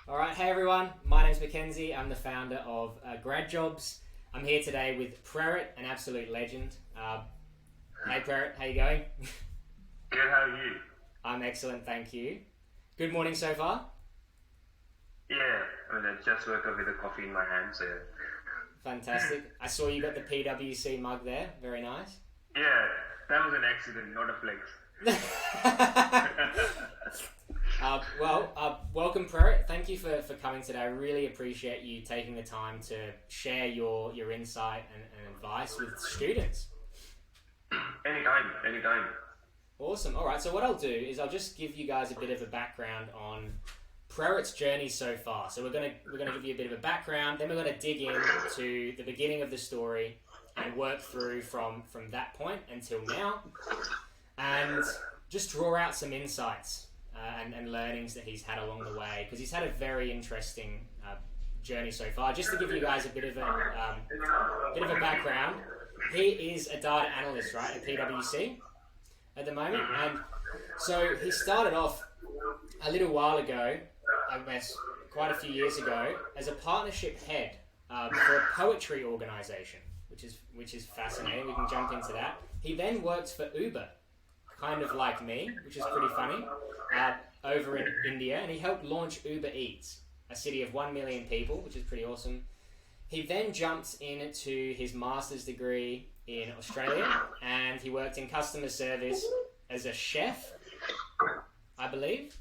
All right, hey everyone, my name's Mackenzie. I'm the founder of Grad Jobs. I'm here today with Prerit, an absolute legend. Hey Prerit, how you going? Good, how are you? I'm excellent, thank you. Good morning so far? Yeah, I just woke up with a coffee in my hand, so Fantastic. I saw you got the PWC mug there, very nice. yeah, that was an accident, not a flex. Welcome Prerit. Thank you for coming today. I really appreciate you taking the time to share your insight and advice with students. Anytime. Awesome. All right. So what I'll do is I'll just give you guys a bit of a background on Prerit's journey so far. So we're gonna give you a bit of a background, then we're gonna dig into the beginning of the story and work through from that point until now, and just draw out some insights and learnings that he's had along the way, because he's had a very interesting journey so far. Just to give you guys a bit of a background, he is a data analyst, right, at PWC at the moment, and so he started off a little while ago, I guess quite a few years ago, as a partnership head for a poetry organisation, which is fascinating. We can jump into that. He then worked for Uber, kind of like me, which is pretty funny, over in India, and he helped launch Uber Eats, a city of 1 million people, which is pretty awesome. He then jumped into his master's degree in Australia, and he worked in customer service as a chef, I believe,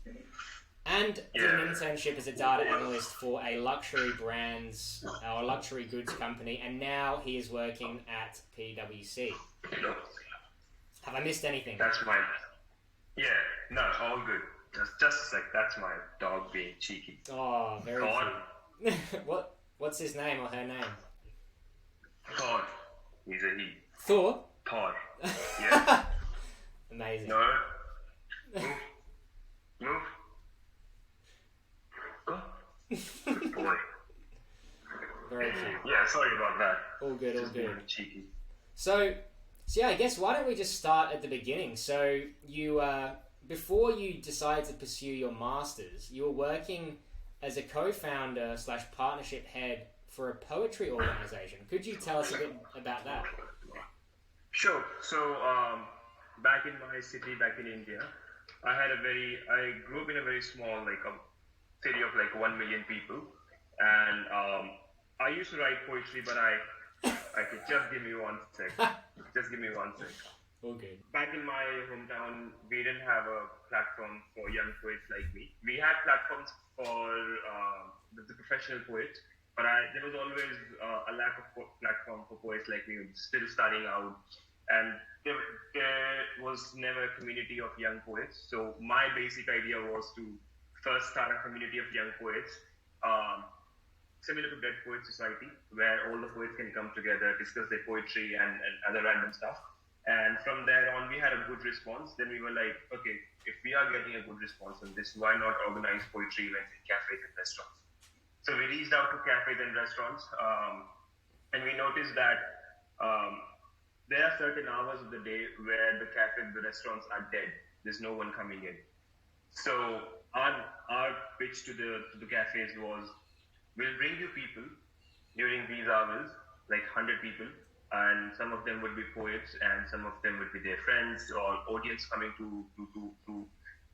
and did an internship as a data analyst for a luxury brands or luxury goods company, and now he is working at PWC. Have I missed anything? That's my... Yeah, no, all good. Just a sec, that's my dog being cheeky. Oh, very cute. What's his name or her name? Thor. He's a he. Thor? Thor. Yeah. Amazing. No. Move. Go. Good boy. Very cute. Yeah, sorry about that. All good. Being cheeky. So yeah, I guess why don't we just start at the beginning? So you, before you decided to pursue your masters, you were working as a co-founder / partnership head for a poetry organization. Could you tell us a bit about that? Sure. So back in my city, back in India, I grew up in a very small, city of 1 million people, and I used to write poetry, but I could just give me one sec. All good. Back in my hometown, we didn't have a platform for young poets like me. We had platforms for the professional poets, but there was always a lack of platform for poets like me, still starting out, and there was never a community of young poets. So my basic idea was to first start a community of young poets, similar to Dead Poet Society, where all the poets can come together, discuss their poetry and other random stuff. And from there on, we had a good response. Then we were like, okay, if we are getting a good response on this, why not organize poetry events in cafes and restaurants? So we reached out to cafes and restaurants, and we noticed that there are certain hours of the day where the cafes, the restaurants are dead. There's no one coming in. So our pitch to the cafes was, we'll bring you people during these hours, like 100 people, and some of them would be poets, and some of them would be their friends or audience coming to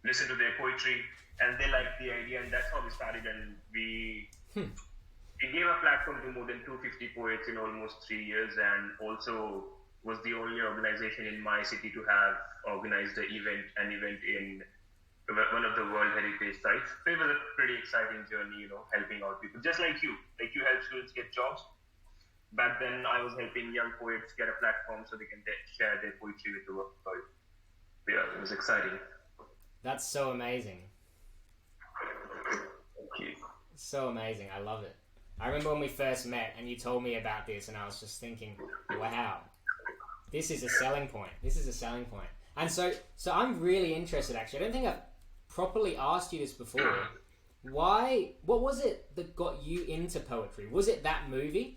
listen to their poetry, and they liked the idea, and that's how we started. And we gave a platform to more than 250 poets in almost 3 years, and also was the only organization in my city to have organized an event in one of the World Heritage sites. So it was a pretty exciting journey, helping out people, just like you help students get jobs. Back then, I was helping young poets get a platform so they can share their poetry with the world. Yeah, it was exciting. That's so amazing. Thank you. So amazing. I love it. I remember when we first met and you told me about this, and I was just thinking, wow, this is a selling point. And so I'm really interested, actually. I don't think I've properly asked you this before. What was it that got you into poetry? Was it that movie?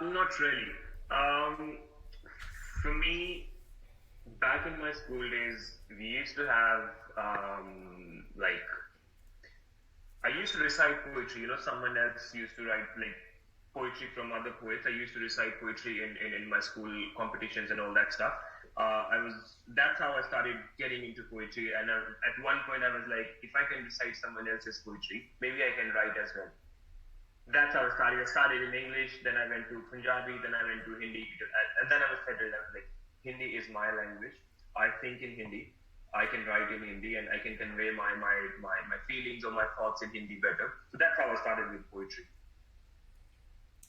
Not really. For me, back in my school days, we used to have used to recite poetry. Someone else used to write like poetry from other poets. I used to recite poetry in my school competitions and all that stuff. That's how I started getting into poetry. And at one point I was like, if I can recite someone else's poetry, maybe I can write as well. That's how I started. I started in English, then I went to Punjabi, then I went to Hindi, and then I was settled. I was like, Hindi is my language. I think in Hindi. I can write in Hindi, and I can convey my feelings or my thoughts in Hindi better. So that's how I started with poetry.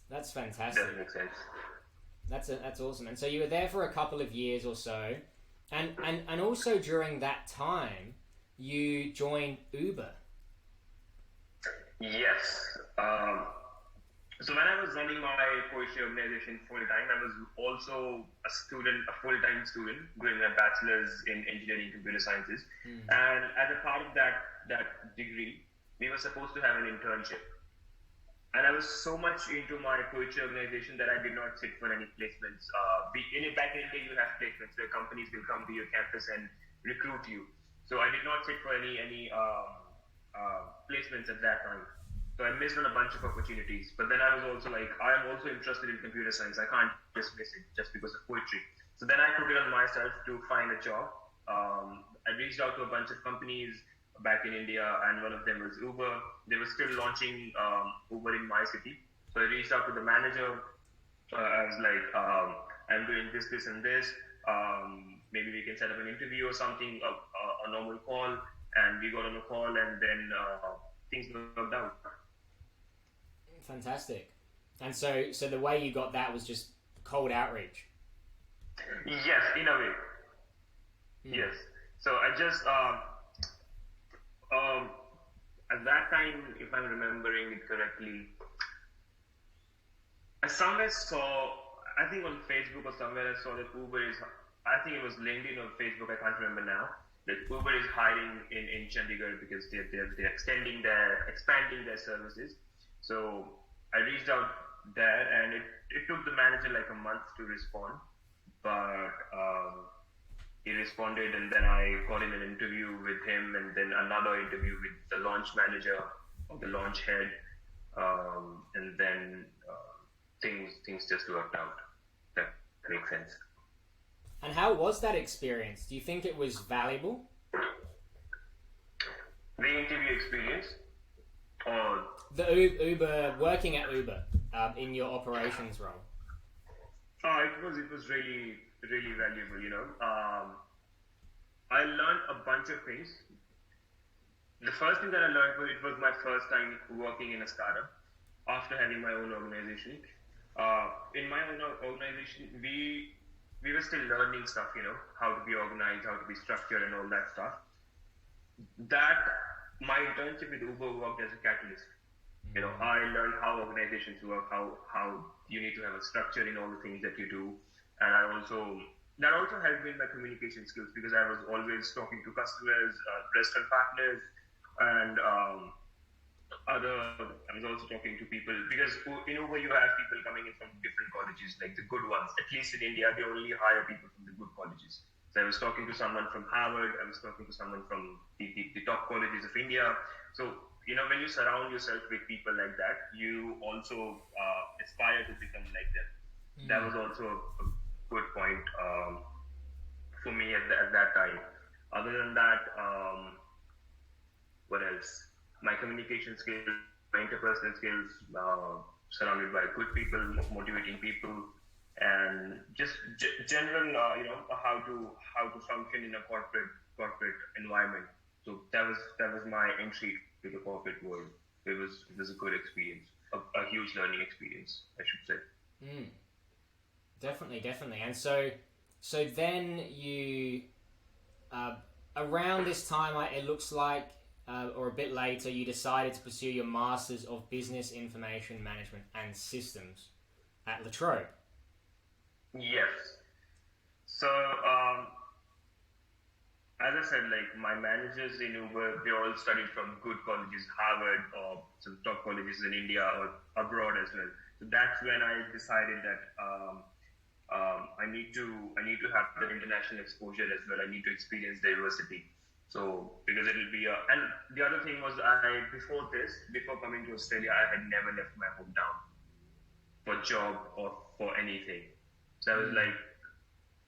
That's fantastic. Does make sense. That's awesome. And so you were there for a couple of years or so, and also during that time, you joined Uber. Yes. So when I was running my poetry organization full time, I was also a full-time student, doing my bachelor's in engineering computer sciences. And as a part of that degree, we were supposed to have an internship. And I was so much into my poetry organization that I did not sit for any placements. Back in India, you have placements where companies will come to your campus and recruit you. So I did not sit for any placements at that time. So I missed on a bunch of opportunities. But then I was also like, I am also interested in computer science. I can't just miss it just because of poetry. So then I took it on myself to find a job. I reached out to a bunch of companies back in India, and one of them was Uber. They were still launching Uber in my city. So I reached out to the manager. I was like, I'm doing this, and this. Maybe we can set up an interview or something, a normal call. And we got on a call, and then things worked out. Fantastic. And so the way you got that was just cold outreach. Yes, in a way. Yes. So I just at that time, if I'm remembering it correctly, I somewhere saw, I think on Facebook or somewhere, I saw that Uber is, I think it was LinkedIn or Facebook, I can't remember now, that Uber is hiring in Chandigarh because they're expanding their services. So I reached out there, and it took the manager like a month to respond, but he responded, and then I got in an interview with him, and then another interview with the launch manager or the launch head, and then things just worked out. That makes sense. And how was that experience? Do you think it was valuable? The interview experience, or the Uber, working at Uber in your operations role? Oh, it was really valuable. I learned a bunch of things. The first thing that I learned was it was my first time working in a startup after having my own organization. In my own organization, we were still learning stuff, how to be organized, how to be structured, and all that stuff. My internship with Uber worked as a catalyst. I learned how organizations work, how you need to have a structure in all the things that you do, and that also helped me in my communication skills, because I was always talking to customers, restaurant partners, and I was also talking to people, because in Uber you have people coming in from different colleges, like the good ones. At least in India, they only hire people from the good colleges. So I was talking to someone from Harvard, I was talking to someone from the top colleges of India. So, when you surround yourself with people like that, you also aspire to become like them. That was also a good point for me at that time. Other than that, what else? My communication skills, my interpersonal skills, surrounded by good people, motivating people, and just general, how to function in a corporate environment. So that was my entry to the corporate world. It was a good experience, a huge learning experience, I should say. Definitely. And so then you, around this time, it looks like, or a bit later, you decided to pursue your Masters of Business Information Management and Systems at La Trobe. Yes. So, as I said, like my managers in Uber, they all studied from good colleges, Harvard or some top colleges in India or abroad as well. So that's when I decided that I need to have that international exposure as well. I need to experience diversity. So because it will be and the other thing was before coming to Australia, I had never left my hometown for job or for anything. So I was like,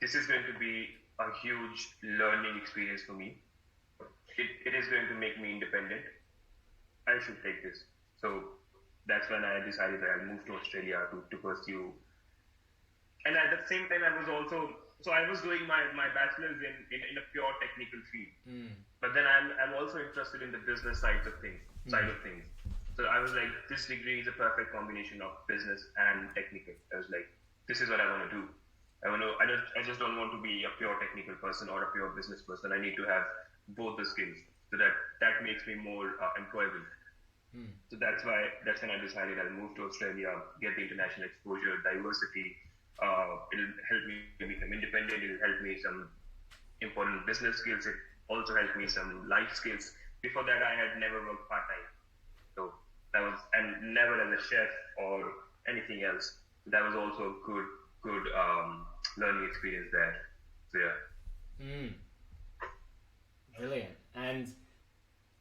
this is going to be a huge learning experience for me. It is going to make me independent. I should take this. So that's when I decided that I'll move to Australia to pursue. And at the same time, I was doing my bachelor's in a pure technical field. But then I'm also interested in the business side of things. So I was like, this degree is a perfect combination of business and technical. I was like, this is what I want to do. I just don't want to be a pure technical person or a pure business person. I need to have both the skills, so that makes me more employable. So that's when I decided I'll move to Australia, get the international exposure, diversity. It'll help me become independent. It'll help me some important business skills. It also helped me some life skills. Before that, I had never worked part-time. So that was, and never as a chef or anything else. That was also a good learning experience there. So yeah. Brilliant. And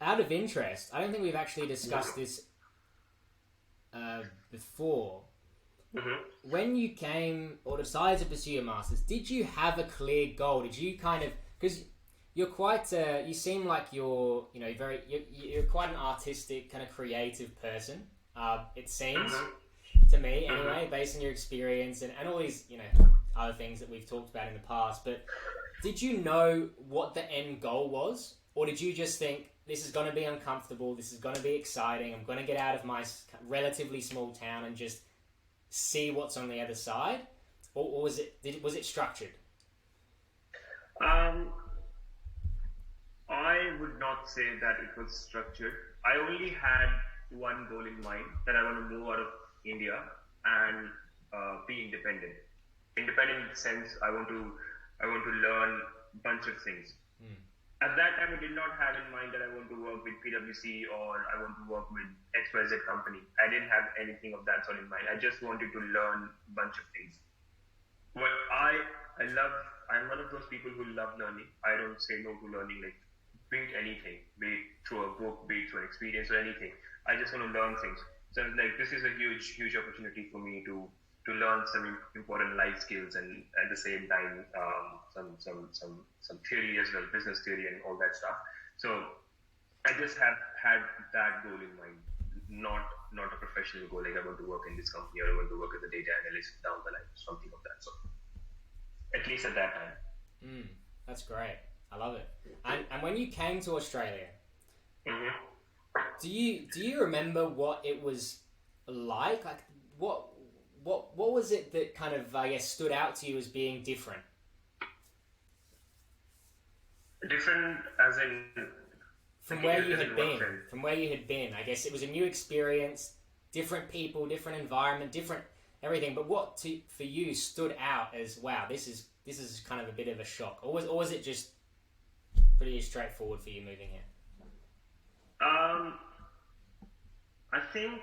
out of interest, I don't think we've actually discussed this before. When you came or decided to pursue your masters, did you have a clear goal? Did you kind of, because you're quite you seem like you're quite an artistic, kind of creative person. It seems to me anyway, based on your experience and all these other things that we've talked about in the past. But did you know what the end goal was, or did you just think, this is going to be uncomfortable, this is going to be exciting, I'm going to get out of my relatively small town and just see what's on the other side? Or was it structured? I would not say that it was structured. I only had one goal in mind, that I want to move out of India and be independent. Independent in the sense I want to learn a bunch of things. At that time, I did not have in mind that I want to work with PWC or I want to work with XYZ company. I didn't have anything of that sort in mind. I just wanted to learn a bunch of things. Well, I'm one of those people who love learning. I don't say no to learning, like, be it anything, be it through a book, be it through an experience or anything. I just want to learn things. So like, this is a huge opportunity for me to learn some important life skills and at the same time some theory as well, business theory and all that stuff. So I just have had that goal in mind, not a professional goal like I want to work in this company or I want to work as a data analyst down the line, something of that sort. At least at that time. That's great. I love it. And when you came to Australia, do you remember what it was like? Like what was it that kind of stood out to you as being different? Different as in from where you had been. From where you had been. I guess it was a new experience, different people, different environment, different everything. But what for you stood out as, wow, this is kind of a bit of a shock, or was it just pretty straightforward for you moving here? I think,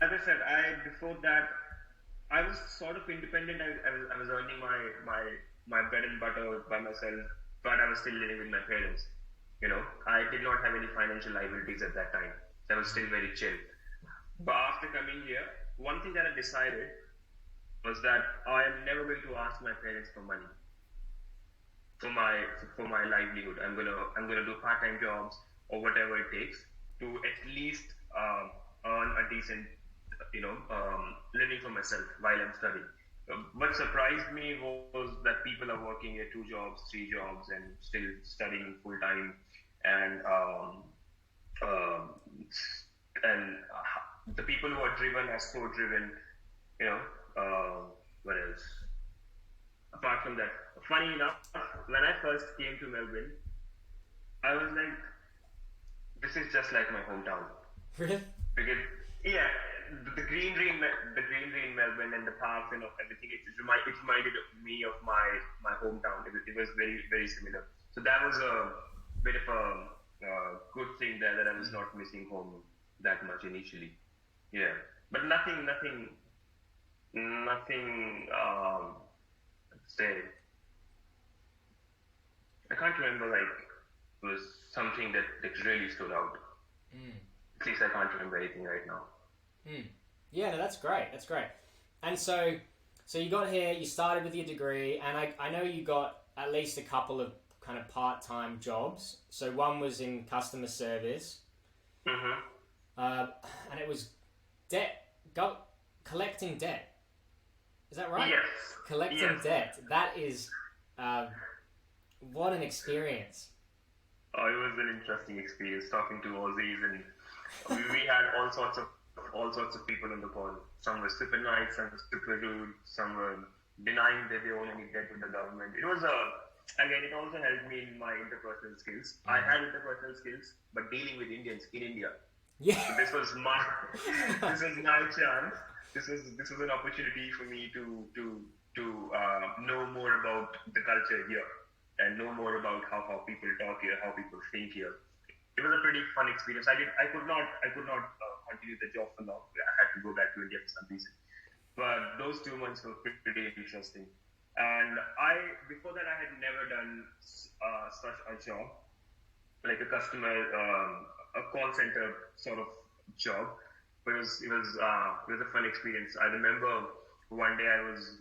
as I said, before that, I was sort of independent. I was earning my bread and butter by myself, but I was still living with my parents. I did not have any financial liabilities at that time. I was still very chill. But after coming here, one thing that I decided was that I am never going to ask my parents for money for my livelihood. I'm gonna do part-time jobs or whatever it takes to at least earn a decent living for myself while I'm studying. What surprised me was that people are working at 2 jobs, 3 jobs, and still studying full time, and the people who are driven are so driven. What else? Apart from that, funny enough, when I first came to Melbourne, I was like, this is just like my hometown. Really? Because the greenery in Melbourne and the parks and everything, it reminded me of my hometown. It was very, very similar. So that was a bit of a good thing there, that I was not missing home that much initially. Yeah, but nothing. Say, I can't remember like it was something that really stood out. At least I can't remember anything right now. Yeah, no, that's great. That's great. And so you got here, you started with your degree, and I know you got at least a couple of kind of part-time jobs. So one was in customer service, and it was collecting debt. Is that right? Yes. Collecting debt. That is, what an experience. Oh, it was an interesting experience talking to Aussies, and we had all sorts of people on the call. Some were super nice, some were super rude, some were denying that they own any debt with the government. It was again, it also helped me in my interpersonal skills. I had interpersonal skills, but dealing with Indians in India. Yeah. So this was my chance. This was an opportunity for me to know more about the culture here and know more about how people talk here, how people think here. It was a pretty fun experience. I could not continue the job for long. I had to go back to India for some reason. But those 2 months were pretty interesting. And before that, I had never done such a job, like a customer, a call center sort of job. But it was a fun experience. I remember one day I was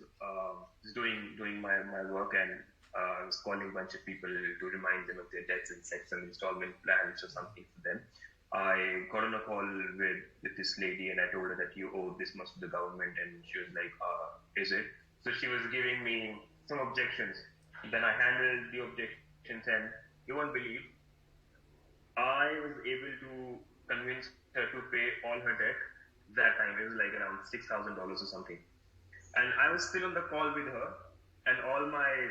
doing my work, and I was calling a bunch of people to remind them of their debts and set some installment plans or something for them. I got on a call with this lady, and I told her that you owe this much to the government, and she was like, is it? So she was giving me some objections. Then I handled the objections, and you won't believe, I was able to convince her to pay all her debt. That time it was like around $6,000 or something. And I was still on the call with her, and all my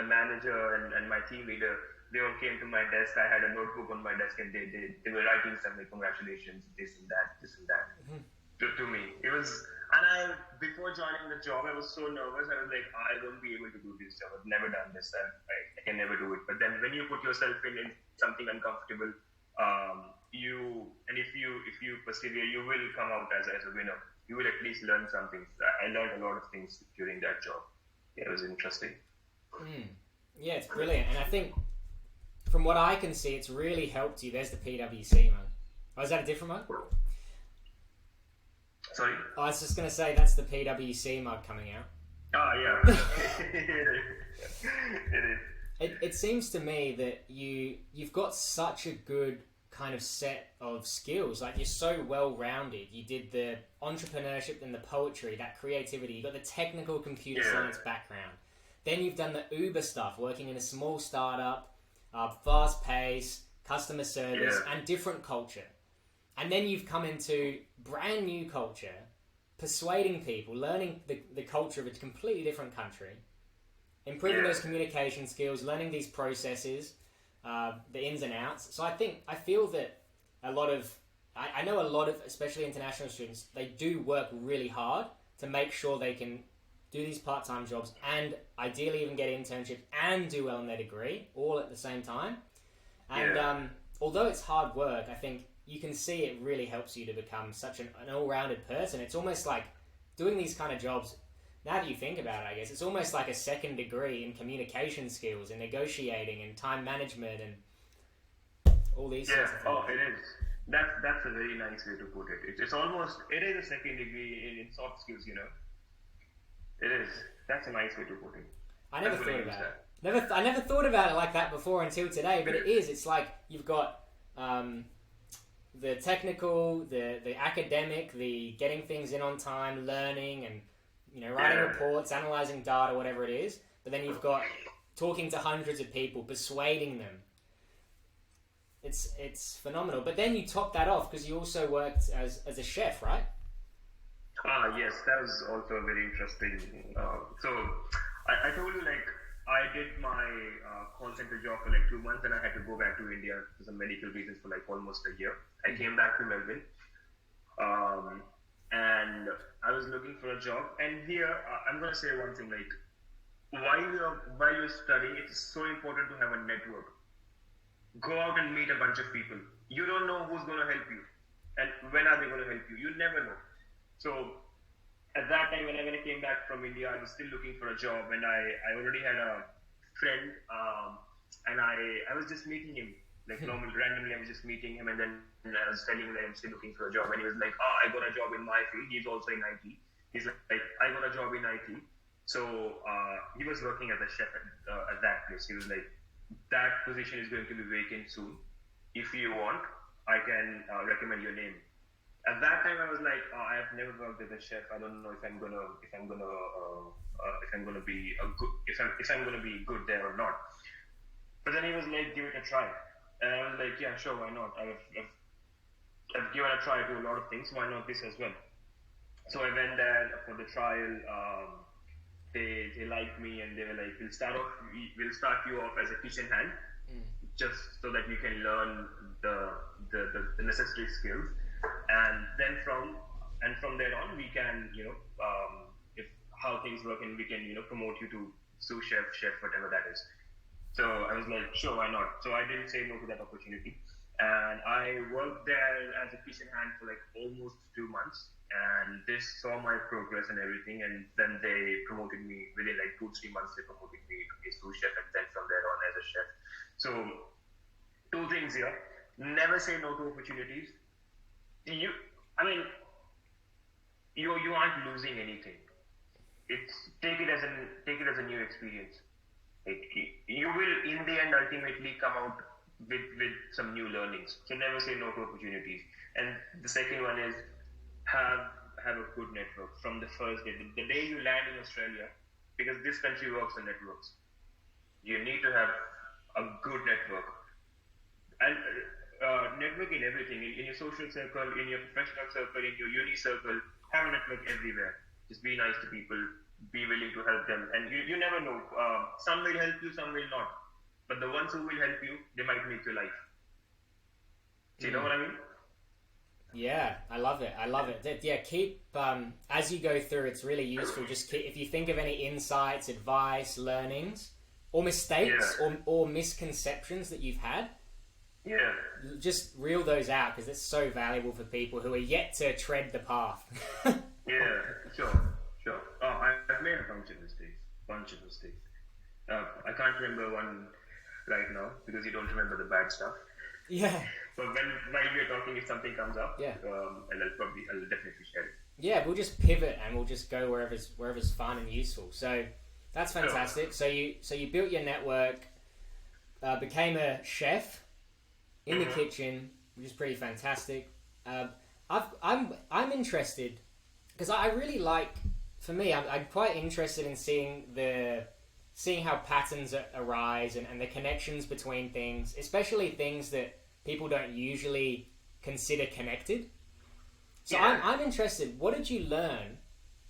manager and my team leader, they all came to my desk. I had a notebook on my desk, and they were writing something, congratulations, this and that. To me. It was, and before joining the job, I was so nervous. I was like, I won't be able to do this job. I've never done this. I can never do it. But then when you put yourself in something uncomfortable, if you persevere, you will come out as a winner. You will at least learn something. I learned a lot of things during that job. Yeah, it was interesting. Yeah, it's brilliant. And I think from what I can see, it's really helped you. There's the PWC mug. Oh, is that a different mug? Sorry? I was just going to say that's the PWC mug coming out. Oh, yeah. It is. It seems to me that you've got such a good kind of set of skills. Like, you're so well-rounded. You did the entrepreneurship and the poetry, that creativity. You got the technical computer science background. Then you've done the Uber stuff, working in a small startup, fast pace, customer service, and different culture. And then you've come into brand new culture, persuading people, learning the culture of a completely different country, improving those communication skills, learning these processes, the ins and outs. So I feel that I know a lot of, especially international students, they do work really hard to make sure they can do these part-time jobs and ideally even get internships and do well in their degree all at the same time. And although it's hard work, I think you can see it really helps you to become such an all-rounded person. It's almost like doing these kind of jobs, now that you think about it, I guess, it's almost like a second degree in communication skills and negotiating and time management and all these sorts of things. Oh, it is. That's a very nice way to put it. It is a second degree in soft skills, you know. It is. That's a nice way to put it. I never thought about it. I never thought about it like that before until today, but it is. It's like you've got the technical, the academic, the getting things in on time, learning, and writing reports, analyzing data, whatever it is. But then you've got talking to hundreds of people, persuading them. It's phenomenal. But then you top that off because you also worked as a chef, right? Yes, that was also very interesting. So I told you, like, I did my call center job for like 2 months, and I had to go back to India for some medical reasons for like almost a year. I came back to Melbourne, and I was looking for a job. And here, I'm going to say one thing, like, while you're studying, it's so important to have a network. Go out and meet a bunch of people. You don't know who's going to help you, and when are they going to help you. You never know. So at that time, when I came back from India, I was still looking for a job, and I already had a friend and I was just meeting him, like randomly. I was just meeting him, and then I was telling him that I'm still looking for a job, and he was like, "Oh, I got a job in my field." He's also in IT. He's like, "I got a job in IT." So he was working as a chef at that place. He was like, "That position is going to be vacant soon. If you want, I can recommend your name." At that time, I was like, oh, I have never worked as a chef. I don't know if I'm gonna be good there or not. But then he was like, give it a try, and I was like, yeah, sure, why not? I've given a try to a lot of things. Why not this as well? So I went there for the trial. They liked me, and they were like, we'll start you off as a kitchen hand, just so that you can learn the necessary skills, and then from there on we can if how things work, and we can promote you to sous chef, whatever that is. So I was like, sure, why not? So I didn't say no to that opportunity, and I worked there as a kitchen hand for like almost 2 months, and they saw my progress and everything, and then they promoted me within like 2-3 months. They promoted me to be a sous chef, and then from there on as a chef. So 2 things here: never say no to opportunities. You aren't losing anything. Take it as a new experience. You will in the end ultimately come out with some new learnings. So never say no to opportunities. And the second one is have a good network from the first day. The day you land in Australia, because this country works on networks. You need to have a good network. And network in everything, in your social circle, in your professional circle, in your uni circle. Have a network everywhere. Just be nice to people, be willing to help them, and you never know. Some will help you, some will not. But the ones who will help you, they might make your life. Do you know what I mean? Yeah, I love it. Yeah, keep as you go through. It's really useful. Just if you think of any insights, advice, learnings, or mistakes, or misconceptions that you've had. Yeah. Just reel those out, because it's so valuable for people who are yet to tread the path. Yeah, sure. Oh, I've made a bunch of mistakes. I can't remember one right now because you don't remember the bad stuff. Yeah. But while we're talking, if something comes up, yeah, I'll definitely share it. Yeah, we'll just pivot and we'll just go wherever's fun and useful. So that's fantastic. Sure. So you built your network, became a chef in the kitchen, which is pretty fantastic. I'm interested because I really like. For me, I'm quite interested in seeing how patterns arise and the connections between things, especially things that people don't usually consider connected. So I'm interested. What did you learn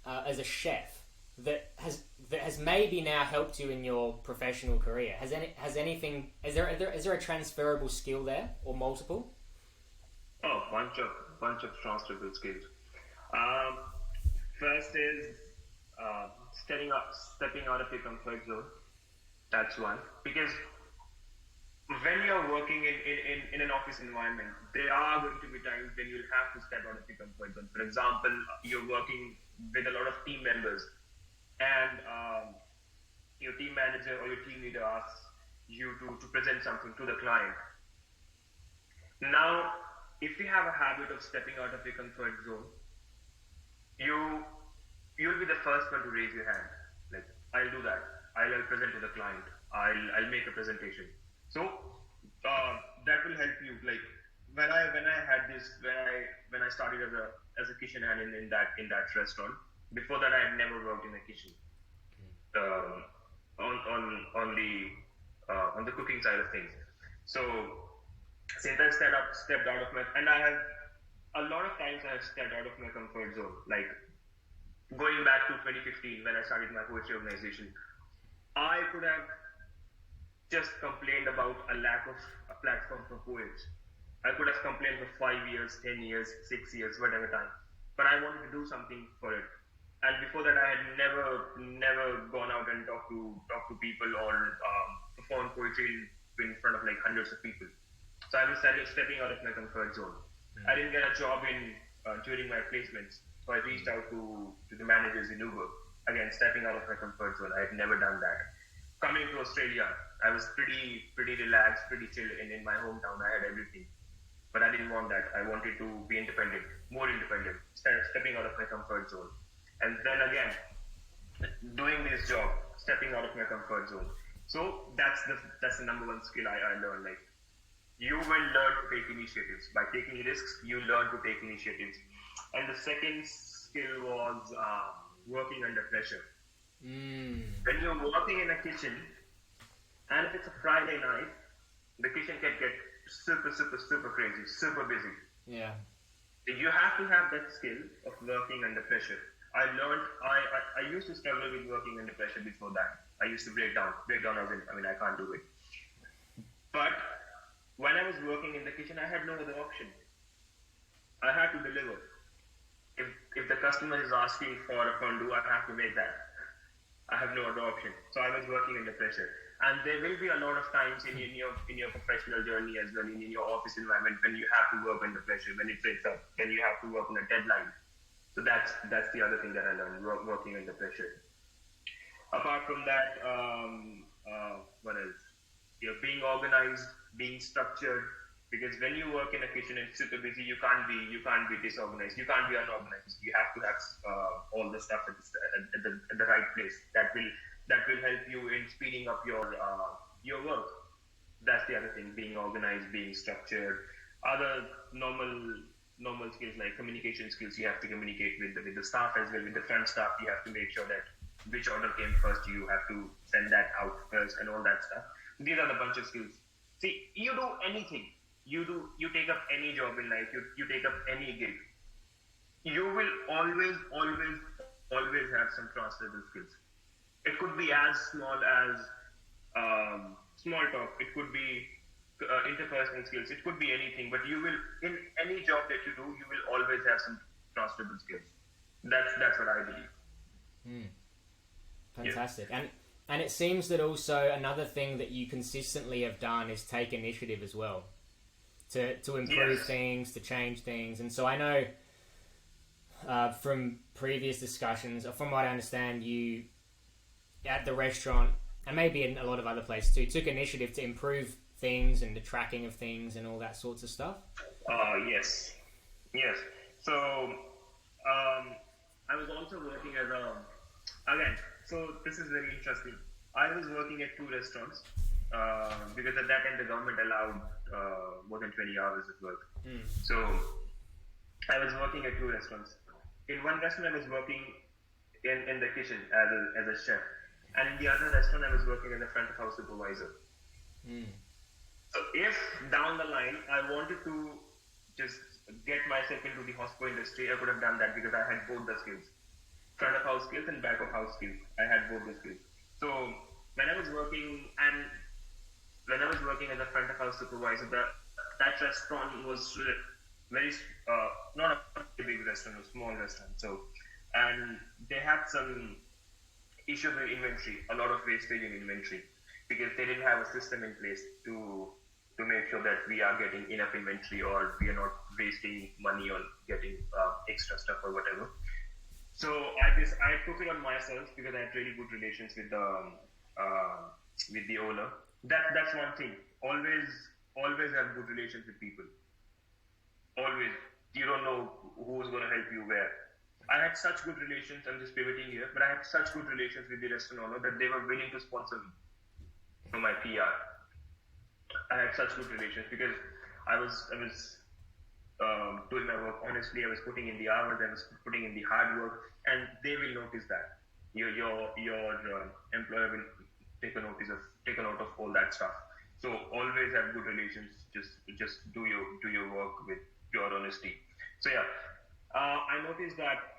as a chef that has maybe now helped you in your professional career? Is there a transferable skill there or multiple? Oh, bunch of transferable skills. First is stepping out of your comfort zone. That's one. Because when you're working in an office environment, there are going to be times when you'll have to step out of your comfort zone. For example, you're working with a lot of team members, and your team manager or your team leader asks you to present something to the client. Now, if you have a habit of stepping out of your comfort zone, you'll be the first one to raise your hand. Like, I'll do that. I'll present to the client. I'll make a presentation. So that will help you. Like when I had this, when I started as a kitchen hand in that restaurant. Before that, I had never worked in a kitchen. On the cooking side of things. So since I stepped out of my, and I have a lot of times I have stepped out of my comfort zone. Like going back to 2015 when I started my poetry organization, I could have just complained about a lack of a platform for poets. I could have complained for 5 years, 10 years, 6 years, whatever time. But I wanted to do something for it. And before that, I had never gone out and talked to people or performed poetry in front of like hundreds of people. So I was stepping out of my comfort zone. I didn't get a job during my placements, so I reached out to the managers in Uber. Again, stepping out of my comfort zone. I had never done that. Coming to Australia, I was pretty relaxed, pretty chill in my hometown. I had everything. But I didn't want that. I wanted to be independent, more independent, stepping out of my comfort zone. And then again, doing this job, stepping out of my comfort zone. So that's the number one skill I learned. Like, you will learn to take initiatives. By taking risks, you learn to take initiatives. And the second skill was working under pressure. When you're working in a kitchen, and if it's a Friday night, the kitchen can get super crazy, super busy. Yeah. You have to have that skill of working under pressure. I used to struggle with working under pressure before that. I used to break down as in, I can't do it. But when I was working in the kitchen, I had no other option. I had to deliver. If the customer is asking for a fondue, I have to make that. I have no other option. So I was working under pressure. And there will be a lot of times in your professional journey as well, in your office environment, when you have to work under pressure, when it breaks up, when you have to work on a deadline. So that's the other thing that I learned, working under pressure. Apart from that, what else? Being organized, being structured. Because when you work in a kitchen and it's super busy, you can't be disorganized. You can't be unorganized. You have to have all the stuff at the right place. That will help you in speeding up your work. That's the other thing: being organized, being structured. Other normal skills like communication skills. You have to communicate with the staff as well, with the front staff. You have to make sure that which order came first. You have to send that out first and all that stuff. These are the bunch of skills. See, you do anything. You take up any job in life. You take up any gig. You will always have some transferable skills. It could be as small as small talk. It could be interpersonal skills. It could be anything. But you will, in any job that you do, you will always have some transferable skills. That's what I believe. Fantastic. Yeah. And it seems that also another thing that you consistently have done is take initiative as well, to improve things, to change things. And so I know from previous discussions, or from what I understand, you at the restaurant, and maybe in a lot of other places too, took initiative to improve things and the tracking of things and all that sorts of stuff. Yes. So I was also working as again, so this is very interesting. I was working at 2 restaurants because at that time the government allowed more than 20 hours of work. So I was working at 2 restaurants. In one restaurant I was working in the kitchen as a chef, and in the other restaurant I was working as a front of house supervisor. So if down the line I wanted to just get myself into the hospital industry, I could have done that because I had both the skills, front of house skills and back of house skills. I had both the skills. So when I was working as a front of house supervisor, that restaurant was very not a big restaurant, a small restaurant. So, and they had some issues with inventory, a lot of wastage in inventory, because they didn't have a system in place to make sure that we are getting enough inventory or we are not wasting money on getting extra stuff or whatever. So I took it on myself because I had really good relations with the owner. That's one thing. Always have good relations with people. Always. You don't know who's going to help you where. I had such good relations. I'm just pivoting here, but I had such good relations with the restaurant owner that they were willing to sponsor me for my PR. I had such good relations because I was doing my work honestly. I was putting in the hours. I was putting in the hard work, and they will notice that. Your employer will take a note of all that stuff. So always have good relations. Just do your work with pure honesty. So yeah, I noticed that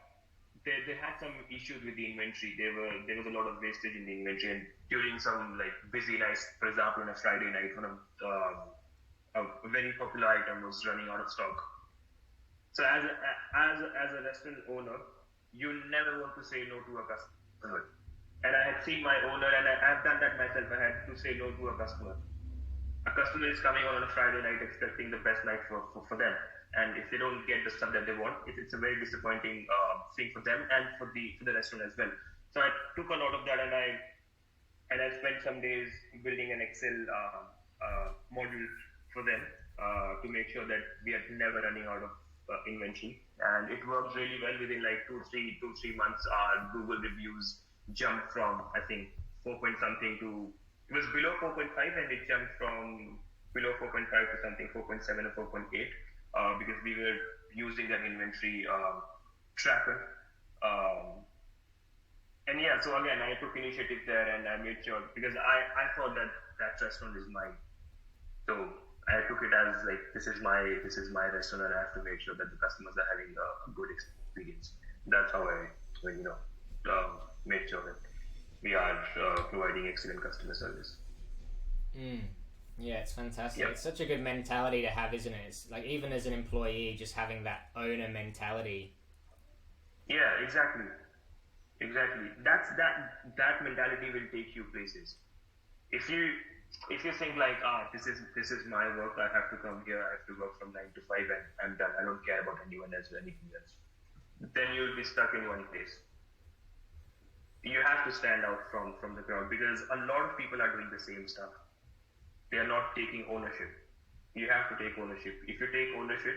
they had some issues with the inventory. There was a lot of wastage in the inventory, and during some like busy nights, for example, on a Friday night, when a very popular item was running out of stock. So as a restaurant owner, you never want to say no to a customer. And I had seen my owner, and I've done that myself. I had to say no to a customer. A customer is coming on a Friday night expecting the best night for them. And if they don't get the stuff that they want, it's a very disappointing thing for them and for the restaurant as well. So I took a lot of that, and I and I spent some days building an Excel model for them to make sure that we are never running out of inventory. And it worked really well. Within like 2-3 months, our Google reviews jumped from, I think, 4 point something to, it was below 4.5, and it jumped from below 4.5 to something 4.7 or 4.8 because we were using that inventory tracker. And yeah, so again, I took initiative there, and I made sure, because I thought that that restaurant is mine. So I took it as like, this is my restaurant, and I have to make sure that the customers are having a good experience. That's how I made sure that we are providing excellent customer service. Yeah, it's fantastic. Yep. It's such a good mentality to have, isn't it? It's like, even as an employee, just having that owner mentality. Yeah, exactly. That mentality will take you places. If you think like, this is my work, I have to come here, I have to work from 9 to 5, and I'm done, I don't care about anyone else or anything else, then you'll be stuck in one place. You have to stand out from the crowd, because a lot of people are doing the same stuff. They are not taking ownership. You have to take ownership. If you take ownership,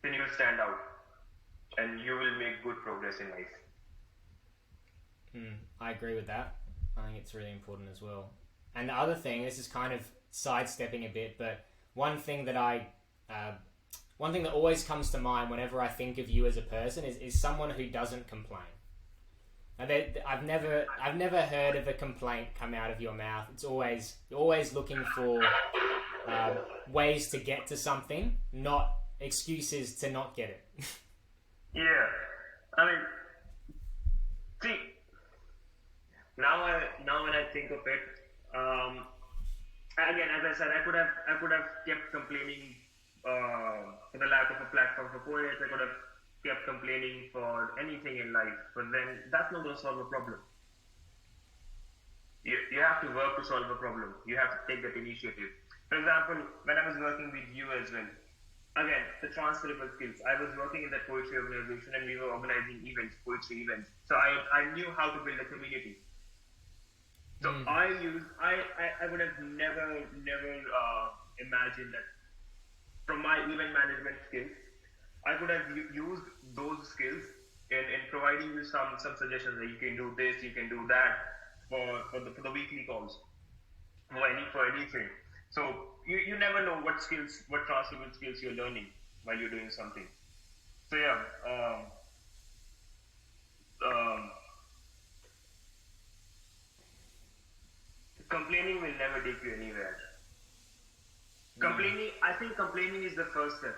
then you will stand out, and you will make good progress in life. I agree with that. I think it's really important as well. And the other thing, this is kind of sidestepping a bit, but one thing that always comes to mind whenever I think of you as a person is someone who doesn't complain. Now, I've never heard of a complaint come out of your mouth. It's always, you're always looking for ways to get to something, not excuses to not get it. Yeah, I mean, see, now when I think of it, again, as I said, I could have kept complaining for the lack of a platform for poets. I could have kept complaining for anything in life, but then that's not going to solve a problem. You have to work to solve a problem. You have to take that initiative. For example, when I was working with you as well, again, the transferable skills. I was working in that poetry organization, and we were organizing events, poetry events. So I knew how to build a community. So I would have never imagined that from my event management skills, I could have used those skills in providing you some suggestions that you can do this, you can do that for the weekly calls, for anything. So you never know what transferable skills you're learning while you're doing something. So yeah, complaining will never take you anywhere. I think complaining is the first step.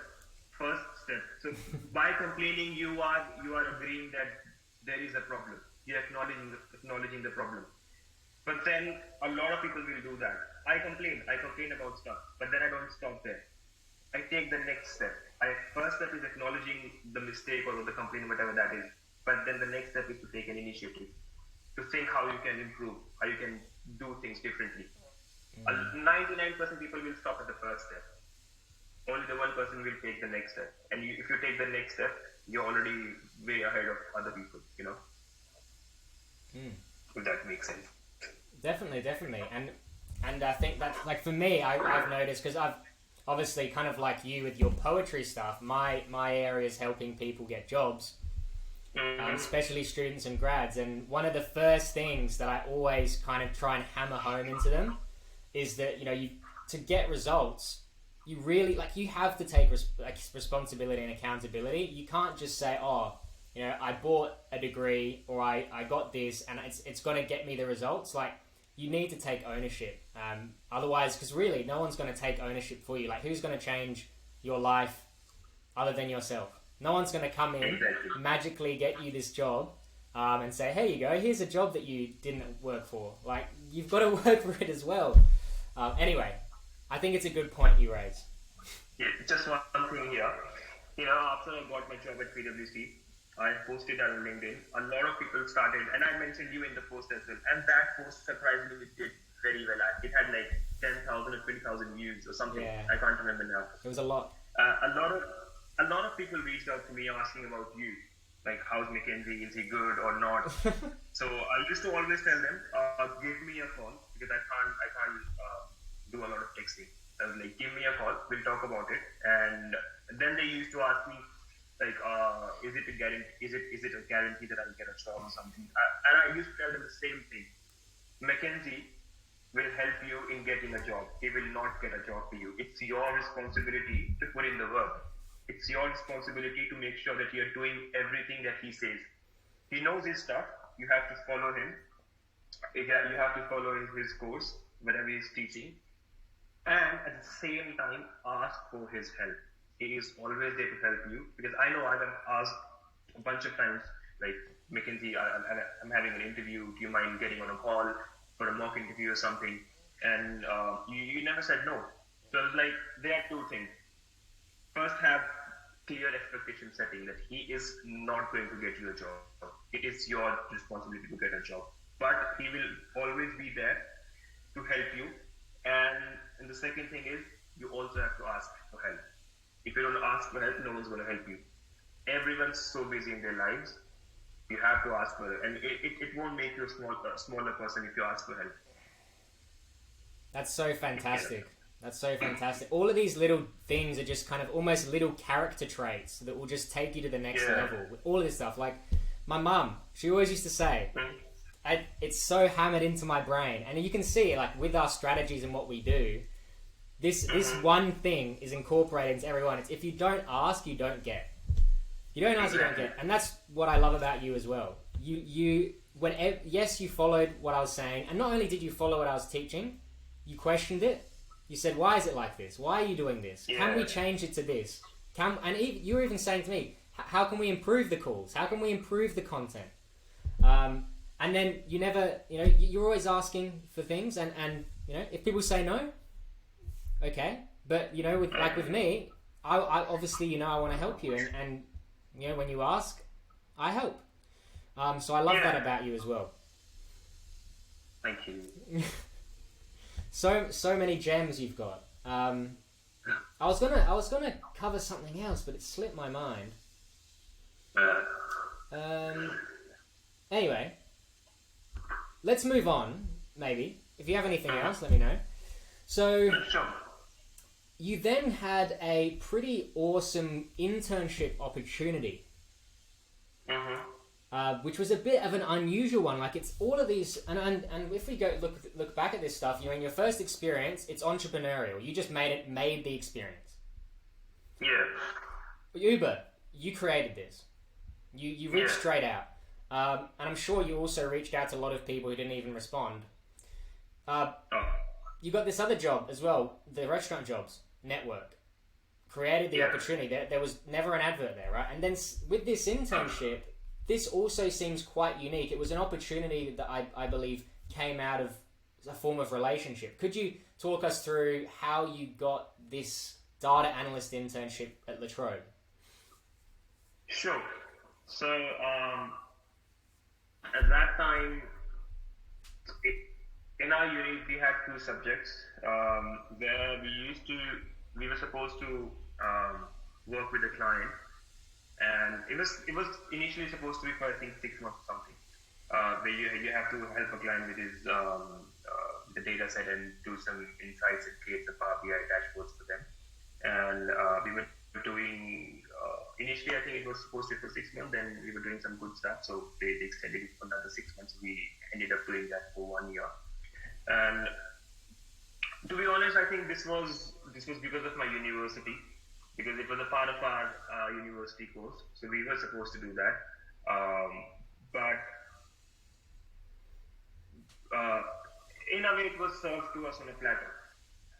So by complaining, you are agreeing that there is a problem. You're acknowledging the problem. But then a lot of people will do that. I complain about stuff, but then I don't stop there. I take the next step. First step is acknowledging the mistake or the complaint, whatever that is. But then the next step is to take an initiative, to think how you can improve, how you can do things differently. 99% people will stop at the first step. Only the 1% will take the next step. And if you take the next step, you're already way ahead of other people, you know? If that makes sense. Definitely. And I think that's, like, for me, I've noticed, because I've obviously, kind of like you with your poetry stuff, my area is helping people get jobs, especially students and grads. And one of the first things that I always kind of try and hammer home into them is that, to get results, you really, you have to take responsibility and accountability. You can't just say, I bought a degree, or I got this, and it's going to get me the results. You need to take ownership. Otherwise, because really, no one's going to take ownership for you. Who's going to change your life other than yourself? No one's going to come in, magically get you this job, and say, here you go, here's a job that you didn't work for. You've got to work for it as well. Anyway, I think it's a good point you raise. Yeah, just one thing here. After I got my job at PWC, I posted on LinkedIn. A lot of people started, and I mentioned you in the post as well. And that post surprisingly did very well. It had 10,000 or 20,000 views or something. Yeah. I can't remember now. It was a lot. A lot of people reached out to me asking about you. like how's Mackenzie, is he good or not? So I used to always tell them, give me a call, because I can't do a lot of texting. I was like, give me a call, we'll talk about it. And then they used to ask me, like, is it a guarantee that I'll get a job or something? And I used to tell them the same thing. Mackenzie will help you in getting a job. He will not get a job for you. It's your responsibility to put in the work. It's your responsibility to make sure that you're doing everything that he says. He knows his stuff. You have to follow him. You have to follow his course, whatever he's teaching. And at the same time, ask for his help. He is always there to help you, because I know I've asked a bunch of times, like, Mackenzie, I'm having an interview. Do you mind getting on a call for a mock interview or something? And you never said no. So I was like, there are two things. First, have clear expectation setting that he is not going to get you a job. It is your responsibility to get a job. But he will always be there to help you. And the second thing is, you also have to ask for help. If you don't ask for help, no one's going to help you. Everyone's so busy in their lives. You have to ask for help. And it won't make you a smaller person if you ask for help. That's so fantastic. That's so fantastic. All of these little things are just kind of almost little character traits that will just take you to the next level. With all of this stuff. Like, my mum, she always used to say, it's so hammered into my brain. And you can see, like, with our strategies and what we do, this one thing is incorporated into everyone. It's, if you don't ask, you don't get. You don't ask, you don't get. And that's what I love about you as well. Yes, you followed what I was saying. And not only did you follow what I was teaching, you questioned it. You said, why is it like this? Why are you doing this? Can we change it to this? You were even saying to me, how can we improve the calls? How can we improve the content? And then you never, you're always asking for things. And if people say no, okay. But, with me, I obviously, I want to help you. And when you ask, I help. So I love that about you as well. Thank you. So many gems you've got. I was gonna cover something else, but it slipped my mind. Anyway, let's move on. Maybe if you have anything else, let me know. So, you then had a pretty awesome internship opportunity. Which was a bit of an unusual one. Like, it's all of these, and if we go look back at this stuff, in your first experience, it's entrepreneurial. You just made the experience. Yeah. Uber, you created this. You reached straight out, and I'm sure you also reached out to a lot of people who didn't even respond. You got this other job as well, the restaurant jobs network. Created the opportunity. There was never an advert there, right? And then with this internship. This also seems quite unique. It was an opportunity that I believe came out of a form of relationship. Could you talk us through how you got this data analyst internship at La Trobe? Sure. So at that time, in our uni, we had two subjects where we were supposed to work with a client. And it was initially supposed to be for, I think, 6 months or something. Where you have to help a client with his the data set and do some insights and create the Power BI dashboards for them. And we were doing initially, I think it was supposed to be for 6 months. Then we were doing some good stuff, so they extended it for another 6 months. We ended up doing that for 1 year. And to be honest, I think this was because of my university. Because it was a part of our university course, so we were supposed to do that. But in a way, it was served to us on a platter.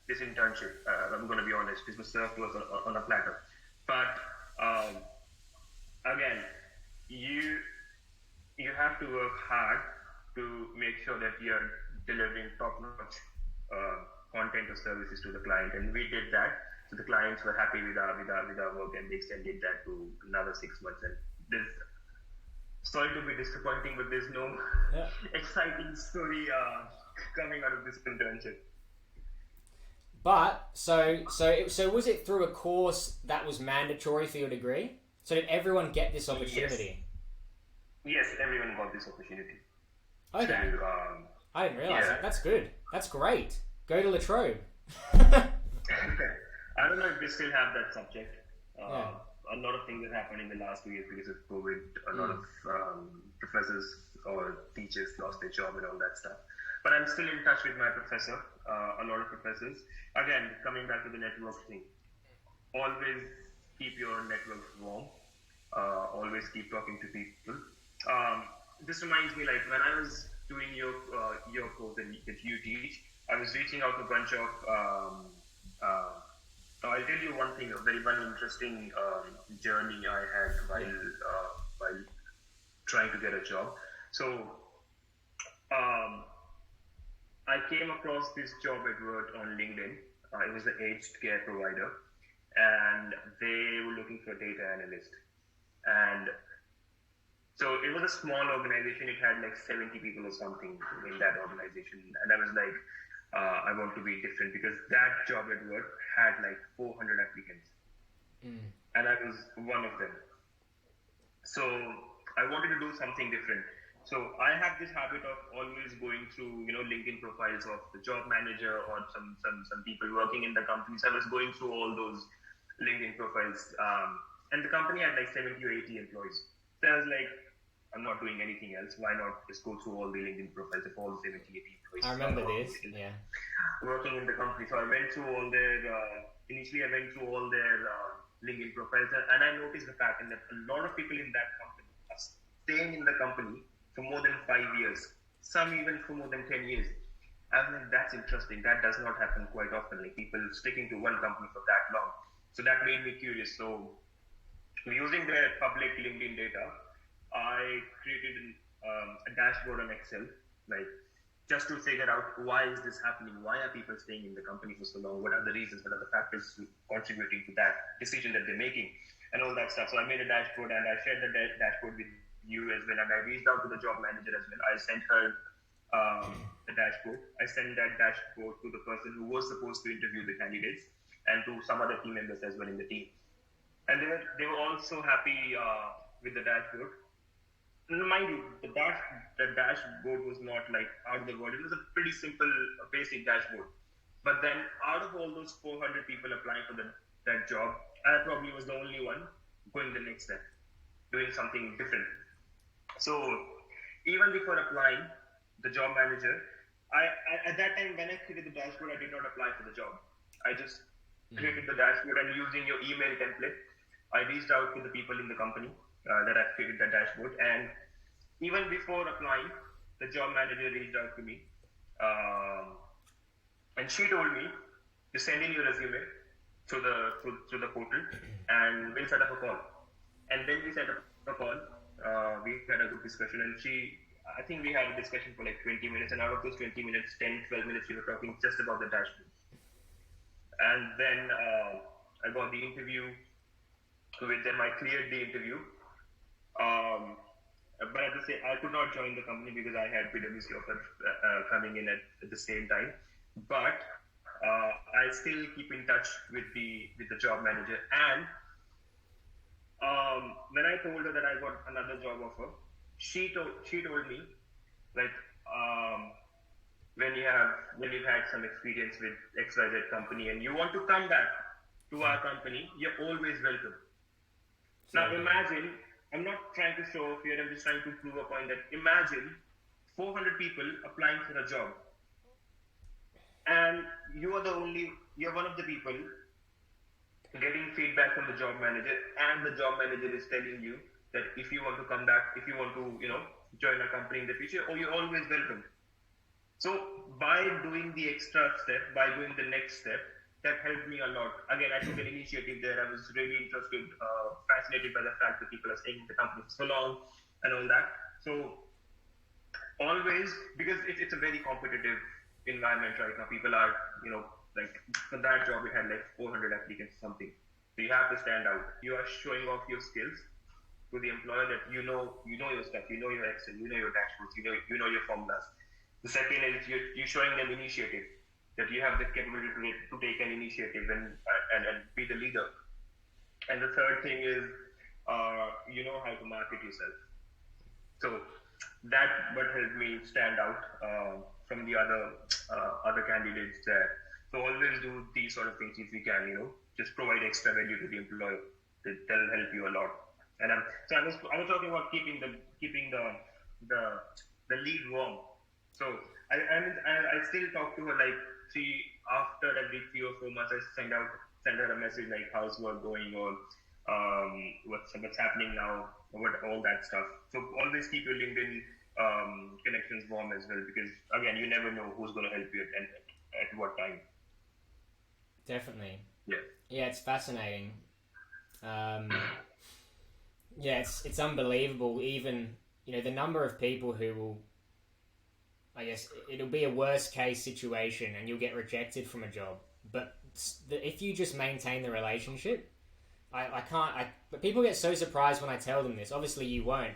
This internship, I'm going to be honest, this was served to us on a platter. But again, you have to work hard to make sure that you're delivering top-notch content or services to the client, and we did that. So the clients were happy with our work, and they extended that to another 6 months. And sorry to be disappointing, but there's no exciting story coming out of this internship. But so was it through a course that was mandatory for your degree? So did everyone get this opportunity? Yes, everyone got this opportunity. Okay. To, I didn't realize yeah. that. That's good. That's great. Go to Latrobe. I don't know if they still have that subject. Yeah. A lot of things have happened in the last 2 years because of COVID. A lot of professors or teachers lost their job and all that stuff. But I'm still in touch with my professor, a lot of professors. Again, coming back to the network thing, always keep your network warm. Always keep talking to people. This reminds me, like when I was doing your course that you teach, I was reaching out to a bunch of. I'll tell you one thing, one interesting journey I had while trying to get a job. So um, I came across this job advert on LinkedIn. It was the aged care provider, and they were looking for a data analyst. And so it was a small organization. It had like 70 people or something in that organization. And I was like, I want to be different because that job advert had like 400 applicants. And I was one of them. So I wanted to do something different. So I have this habit of always going through, LinkedIn profiles of the job manager or some people working in the company. So I was going through all those LinkedIn profiles. And the company had like 70 or 80 employees. So I was like, I'm not doing anything else. Why not just go through all the LinkedIn profiles of all the 70, 80 employees? I remember this. Yeah. Working in the company. So I went through all their, initially I went through all their LinkedIn profiles, and I noticed the pattern that a lot of people in that company are staying in the company for more than 5 years, some even for more than 10 years. I was like, that's interesting. That does not happen quite often, like people sticking to one company for that long. So that made me curious. So using their public LinkedIn data, I created a dashboard on Excel, like just to figure out why is this happening? Why are people staying in the company for so long? What are the reasons? What are the factors contributing to that decision that they're making? And all that stuff. So I made a dashboard and I shared the dashboard with you as well. And I reached out to the job manager as well. I sent her the dashboard. I sent that dashboard to the person who was supposed to interview the candidates and to some other team members as well in the team. And they were also happy with the dashboard. Mind you, the dashboard was not like out of the world. It was a pretty simple, basic dashboard. But then, out of all those 400 people applying for that job, I probably was the only one going the next step, doing something different. So, even before applying, the job manager, I at that time when I created the dashboard, I did not apply for the job. I just created the dashboard, and using your email template, I reached out to the people in the company that I created that dashboard. And even before applying, the job manager reached out to me. And she told me to send in your resume through the portal, and we'll set up a call. And then we set up a call. We had a good discussion, and I think we had a discussion for like 20 minutes, and out of those 20 minutes, 10, 12 minutes, we were talking just about the dashboard. And then I got the interview with them. I cleared the interview. But at the same, I could not join the company because I had PWC offer coming in at the same time. But I still keep in touch with the job manager. And when I told her that I got another job offer, she told me, like, when you've had some experience with XYZ company and you want to come back to our company, you're always welcome. Now imagine, I'm not trying to show off here, I'm just trying to prove a point that imagine 400 people applying for a job, and you're one of the people getting feedback from the job manager, and the job manager is telling you that if you want to come back, if you want to, join a company in the future, you're always welcome. So by doing the extra step, by doing the next step, that helped me a lot. Again, I took an initiative there. I was really interested, fascinated by the fact that people are staying in the company for so long and all that. So always, because it's a very competitive environment right now. People are, like for that job, it had like 400 applicants or something. So you have to stand out. You are showing off your skills to the employer that you know your stuff, you know your Excel, you know your dashboards, you know your formulas. The second is you're showing them initiative, that you have the capability to take an initiative and be the leader. And the third thing is, you know how to market yourself. So that what helped me stand out from the other candidates there. So always do these sort of things if you can, just provide extra value to the employer. That'll help you a lot. And so I was talking about keeping the lead warm. So I still talk to her like after every 3 or 4 months. I send her a message like how's work going, or what's happening now, what all that stuff. So always keep your LinkedIn connections warm as well, because again, you never know who's going to help you at what time. Definitely. Yeah, it's fascinating. It's unbelievable. Even the number of people who will, I guess it'll be a worst case situation and you'll get rejected from a job, but if you just maintain the relationship, but people get so surprised when I tell them this. Obviously you won't,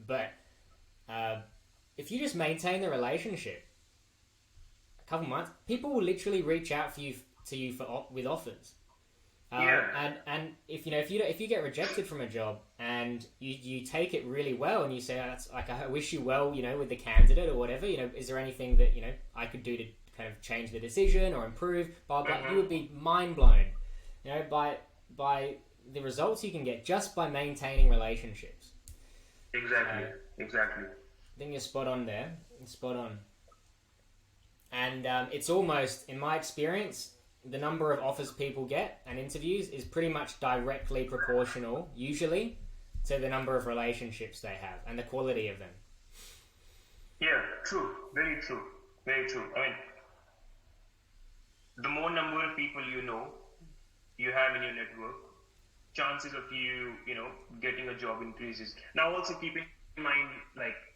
but if you just maintain the relationship, a couple months, people will literally reach out to you with offers. And if you get rejected from a job and you take it really well and you say, that's like, I wish you well, with the candidate or whatever, is there anything that I could do to kind of change the decision or improve? But you would be mind blown, by the results you can get just by maintaining relationships. Exactly. I think you're spot on there. Spot on. And it's almost, in my experience, the number of offers people get and interviews is pretty much directly proportional, usually, to the number of relationships they have and the quality of them. Yeah, true. Very true. Very true. I mean, the more number of people you have in your network, chances of you getting a job increases. Now also keep in mind, like,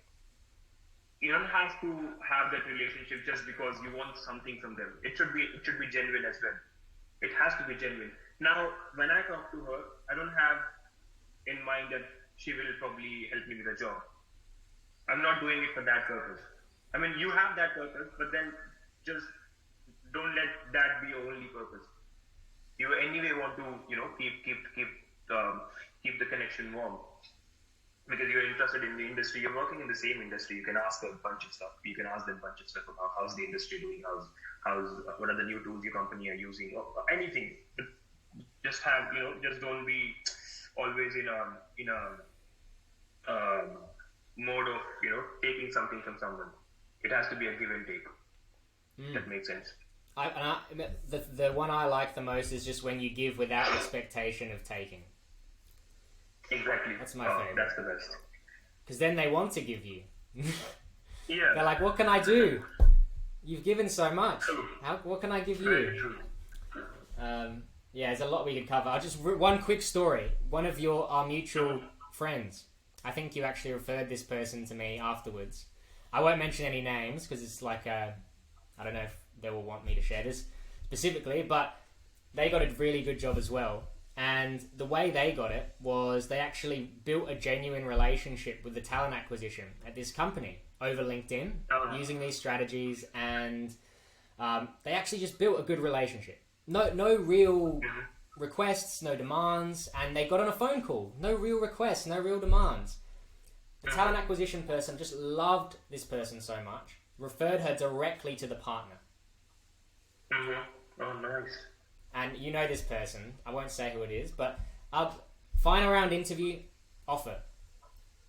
you don't have to have that relationship just because you want something from them. It should be genuine as well. It has to be genuine. Now, when I talk to her, I don't have in mind that she will probably help me with a job. I'm not doing it for that purpose. I mean, you have that purpose, but then just don't let that be your only purpose. You anyway want to, keep the connection warm. Because you're interested in the industry, you're working in the same industry, you can ask them a bunch of stuff. You can ask them a bunch of stuff about how's the industry doing, what are the new tools your company are using, or anything. But just just don't be always in a mode of taking something from someone. It has to be a give and take. That makes sense. The one I like the most is just when you give without expectation of taking. Exactly. That's my favorite. That's the best. Because then they want to give you. Yeah. They're like, what can I do? You've given so much. What can I give you? Very true. There's a lot we could cover. I'll just one quick story. One of our mutual friends. I think you actually referred this person to me afterwards. I won't mention any names because it's like I don't know if they will want me to share this specifically, but they got a really good job as well. And the way they got it was they actually built a genuine relationship with the talent acquisition at this company over LinkedIn using these strategies, and they actually just built a good relationship. No real requests, no demands, and they got on a phone call. No real requests, no real demands. The talent acquisition person just loved this person so much, referred her directly to the partner. Oh, nice. And you know this person, I won't say who it is, but final round interview, offer.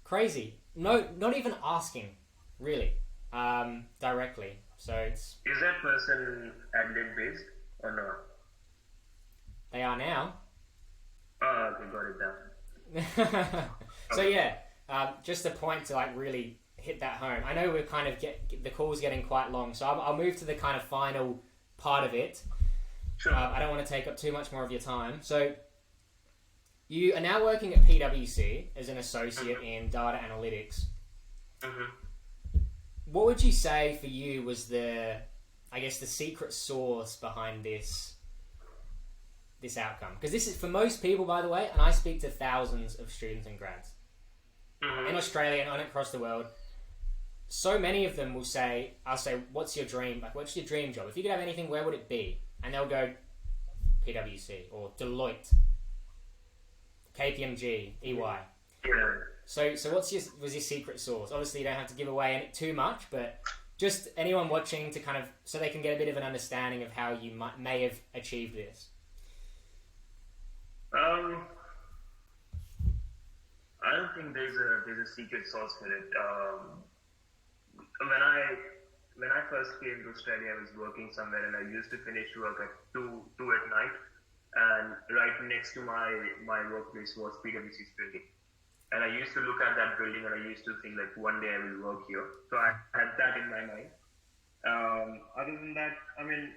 Crazy. No, not even asking, really, directly. So it's... Is that person Adelaide based or not? They are now. Oh, okay, got it down. So yeah, just a point to like really hit that home. I know we're kind of the call's getting quite long, so I'll move to the kind of final part of it. Sure. I don't want to take up too much more of your time. So you are now working at PWC as an associate in data analytics. What would you say for you was the secret sauce behind this outcome? Because this is for most people, by the way, and I speak to thousands of students and grads in Australia and across the world. So many of them will say, I'll say, what's your dream? Like, what's your dream job? If you could have anything, where would it be? And they'll go PWC or Deloitte, KPMG, EY. So was your secret sauce? Obviously, you don't have to give away too much, but just anyone watching to kind of so they can get a bit of an understanding of how you may have achieved this. I don't think there's a secret sauce for it. When I first came to Australia, I was working somewhere, and I used to finish work at 2 at night, and right next to my workplace was PWC's building. And I used to look at that building, and I used to think like one day I will work here. So I had that in my mind. Other than that, I mean,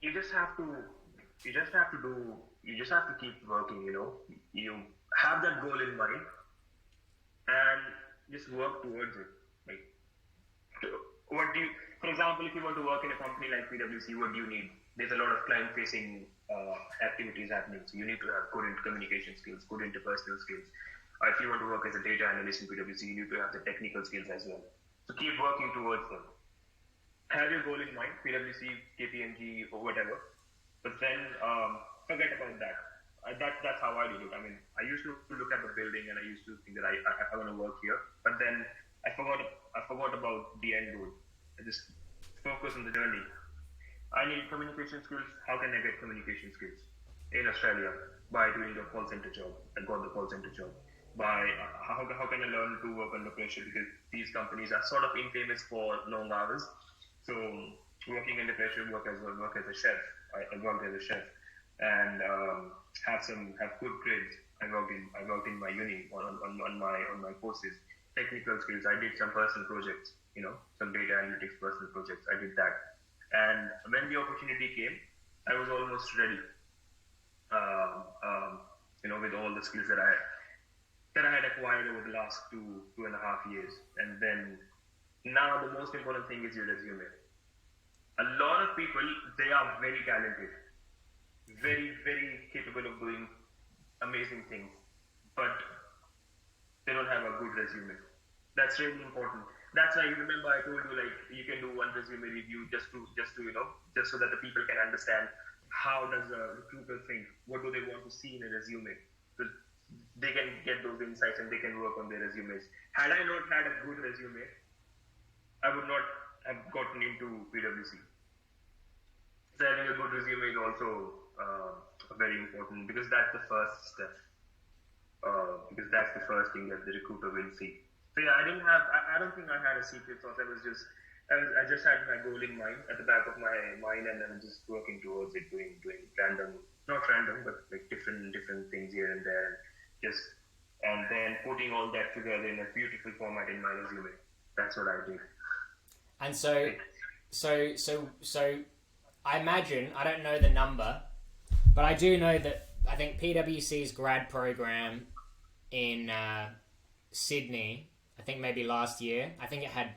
you just have to keep working. You know, you have that goal in mind, and just work towards it. Like, for example, if you want to work in a company like PWC, what do you need? There's a lot of client-facing activities happening. So you need to have good communication skills, good interpersonal skills. If you want to work as a data analyst in PWC, you need to have the technical skills as well. So keep working towards them. Have your goal in mind, PWC, KPMG, or whatever. But then forget about that. That's how I did it. I mean, I used to look at the building and I used to think that I want to work here. But then I forgot about the end goal. I just focus on the journey. I need communication skills. How can I get communication skills in Australia? By doing the call center job. I got the call center job. By how can I learn to work under pressure? Because these companies are sort of infamous for long hours. So working under pressure, work as a chef. I worked as a chef and have good grades. I worked in my uni on my courses. Technical skills. I did some personal projects. You know, some data analytics personal projects. I did that. And when the opportunity came, I was almost ready. You know, with all the skills that I had acquired over the last 2.5 years. And then now the most important thing is your resume. A lot of people, they are very talented, very, very capable of doing amazing things, but they don't have a good resume. That's really important. That's why you remember I told you, like, you can do one resume review just so that the people can understand how does a recruiter think, what do they want to see in a resume, so they can get those insights and they can work on their resumes. Had I not had a good resume, I would not have gotten into PWC. So having a good resume is also very important because that's the first step. Because that's the first thing that the recruiter will see. So yeah, I don't think I had a secret sauce. I just had my goal in mind at the back of my mind, and then just working towards it, doing not random, but like different things here and there, and then putting all that together in a beautiful format in my resume. That's what I did. And so I imagine, I don't know the number, but I do know that I think PwC's grad program in Sydney, I think maybe last year, I think it had,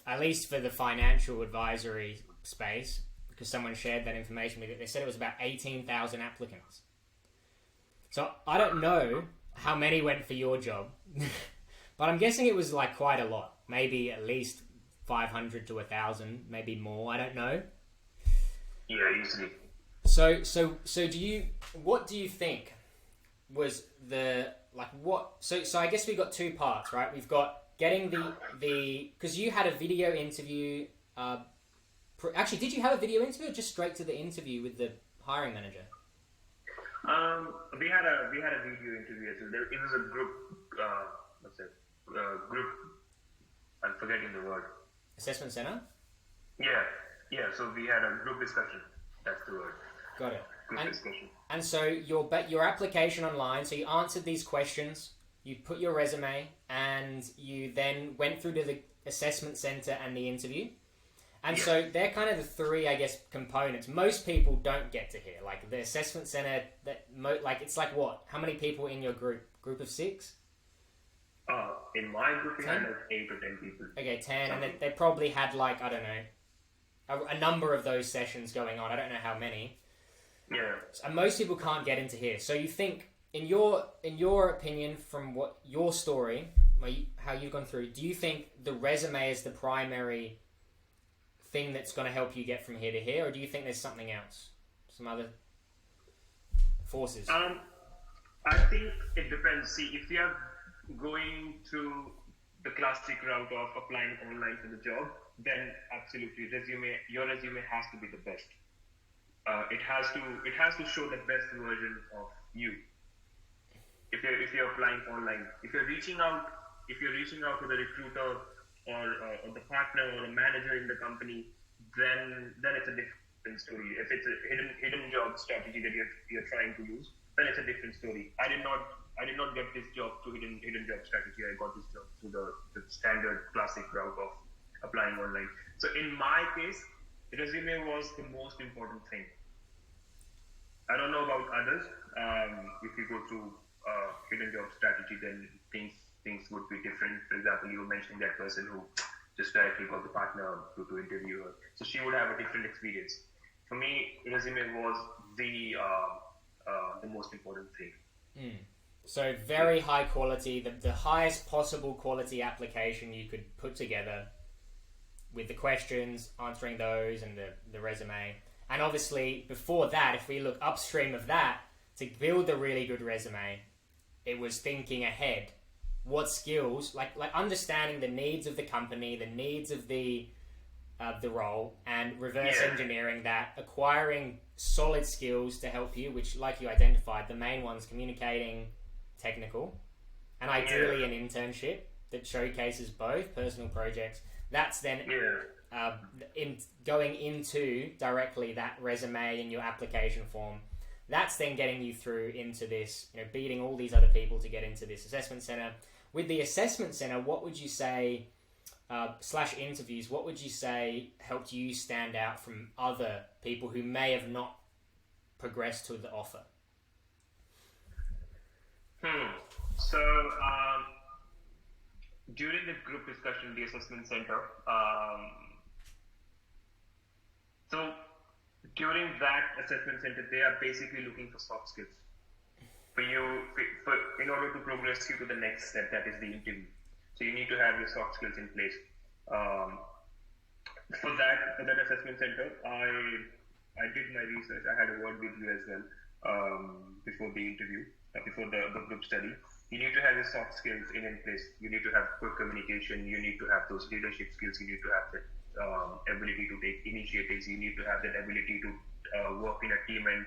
at least for the financial advisory space, because someone shared that information with it, they said it was about 18,000 applicants. So I don't know how many went for your job, but I'm guessing it was like quite a lot, maybe at least 500 to 1,000, maybe more, I don't know. Yeah, easily. So what do you think was so I guess we got two parts, right? We've got getting the because you had a video interview. Actually, did you have a video interview or just straight to the interview with the hiring manager? We had a video interview. It was a group. Group. I'm forgetting the word. Assessment center. Yeah. So we had a group discussion. That's the word. Got it. Discussion. And so your application online, so you answered these questions, you put your resume, and you then went through to the assessment center and the interview. And so they're kind of the three, I guess, components. Most people don't get to hear. Like the assessment center, it's like what? How many people in your group? Group of 6? In my group, we had like 8 or 10 people. Okay, 10, and they probably had like, I don't know, a number of those sessions going on. I don't know how many. Yeah. And most people can't get into here. So you think, in your opinion, from what your story, how you've gone through, do you think the resume is the primary thing that's going to help you get from here to here, or do you think there's something else, some other forces? I think it depends. See, if you are going through the classic route of applying online for the job, then absolutely, your resume has to be the best. It has to show the best version of you. If you're applying online, if you're reaching out to the recruiter or the partner or a manager in the company, then it's a different story. If it's a hidden job strategy that you're trying to use, then it's a different story. I did not get this job through hidden job strategy. I got this job through the standard classic route of applying online. So in my case, the resume was the most important thing. I don't know about others. If you go through hidden job strategy, then things would be different. For example, you were mentioning that person who just directly got the partner to interview her, so she would have a different experience. For me, resume was the most important thing. So very high quality, the highest possible quality application you could put together with the questions, answering those, and the resume. And obviously, before that, if we look upstream of that, to build a really good resume, it was thinking ahead. What skills, like understanding the needs of the company, the needs of the role, and reverse engineering that, acquiring solid skills to help you, which, like you identified, the main ones, communicating, technical, and ideally an internship that showcases both personal projects. That's then in going into directly that resume in your application form. That's then getting you through into this, beating all these other people to get into this assessment center. With the assessment center, what would you say, / interviews, what would you say helped you stand out from other people who may have not progressed to the offer? So, during the group discussion, the assessment center, so during that assessment center, they are basically looking for soft skills for you, in order to progress you to the next step, that is the interview. So you need to have your soft skills in place. For that assessment center, I did my research. I had a word with you as well before the interview, before the group study. You need to have your soft skills in place. You need to have good communication. You need to have those leadership skills. You need to have that ability to take initiatives. You need to have that ability to work in a team and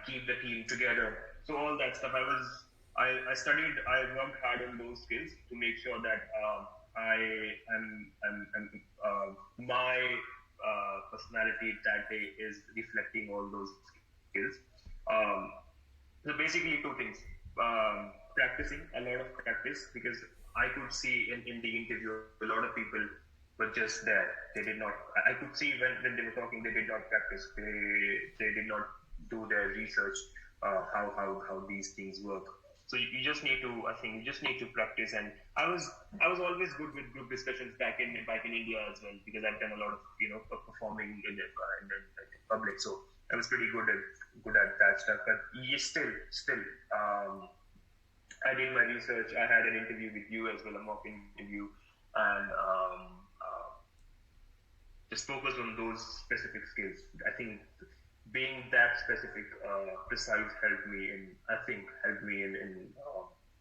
keep the team together. So all that stuff. I studied. I worked hard on those skills to make sure that my personality that day is reflecting all those skills. So basically, two things. Practicing, a lot of practice, because I could see in the interview a lot of people were just there. They did not. I could see when they were talking, they did not practice. They did not do their research. How these things work. So you just need to. I think you just need to practice. And I was always good with group discussions back in India as well, because I've done a lot of performing in the public. So I was pretty good at that stuff. But still. I did my research. I had an interview with you as well, a mock interview, and just focus on those specific skills. I think being that specific, precise helped me in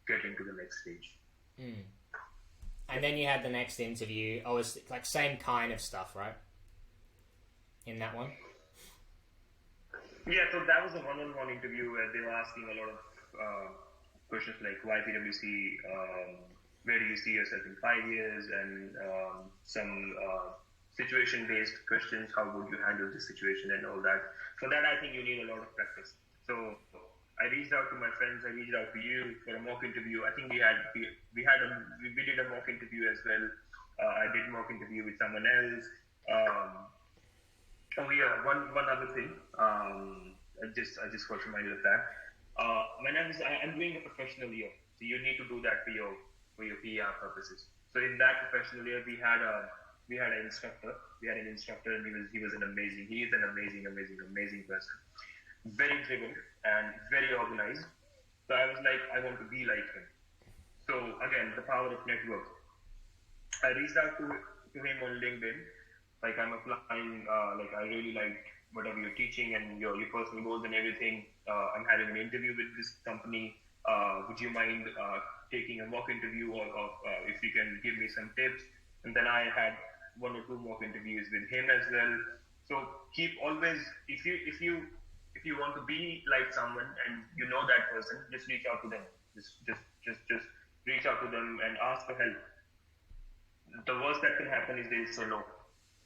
getting to the next stage. And then you had the next interview. Oh, it's like same kind of stuff, right? In that one. Yeah, so that was a one-on-one interview where they were asking a lot of questions like why PWC, where do you see yourself in 5 years, and some situation-based questions, how would you handle this situation and all that. For that, I think you need a lot of practice. So I reached out to my friends, I reached out to you for a mock interview. I think we did a mock interview as well. I did mock interview with someone else. One other thing, I just got reminded of that. I'm doing a professional year, so you need to do that for your PR purposes. So in that professional year, we had an instructor. We had an instructor, and he is an amazing person. Very driven and very organized. So I was like, I want to be like him. So again, the power of network. I reached out to him on LinkedIn. Like I'm applying. I really liked whatever you're teaching and your personal goals and everything. I'm having an interview with this company. Would you mind taking a mock interview, or if you can give me some tips? And then I had one or two mock interviews with him as well. So keep always, if you want to be like someone and you know that person, just reach out to them. Just reach out to them and ask for help. The worst that can happen is they say no.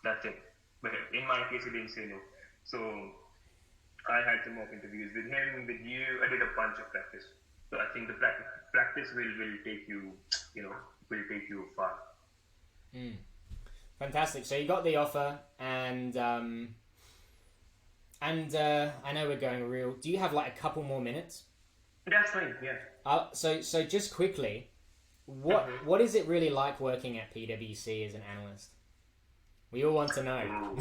That's it. But in my case, he didn't say no. So I had some mock interviews with him, with you. I did a bunch of practice. So I think the practice will take you, will take you far. Fantastic. So you got the offer, and I know we're going real. Do you have like a couple more minutes? That's fine. Yeah. So just quickly, what is it really like working at PWC as an analyst? We all want to know.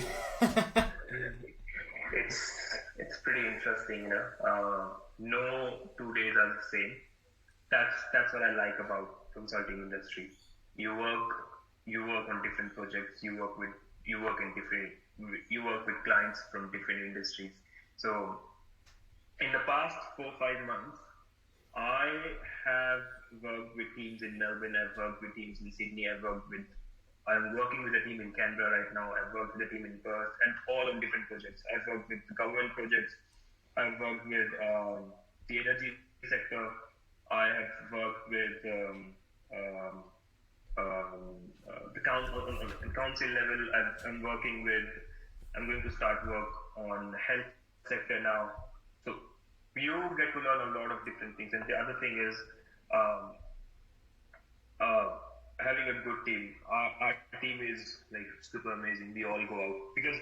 It's pretty interesting, No 2 days are the same. That's what I like about consulting industry. You work on different projects. You work with clients from different industries. So in the past 4-5 months, I have worked with teams in Melbourne. I've worked with teams in Sydney. I'm working with a team in Canberra right now. I've worked with a team in Perth, and all on different projects. I've worked with government projects. I've worked with the energy sector. I have worked with the council level. I'm going to start work on health sector now. So you get to learn a lot of different things. And the other thing is having a good team. Our team is like super amazing. We all go out because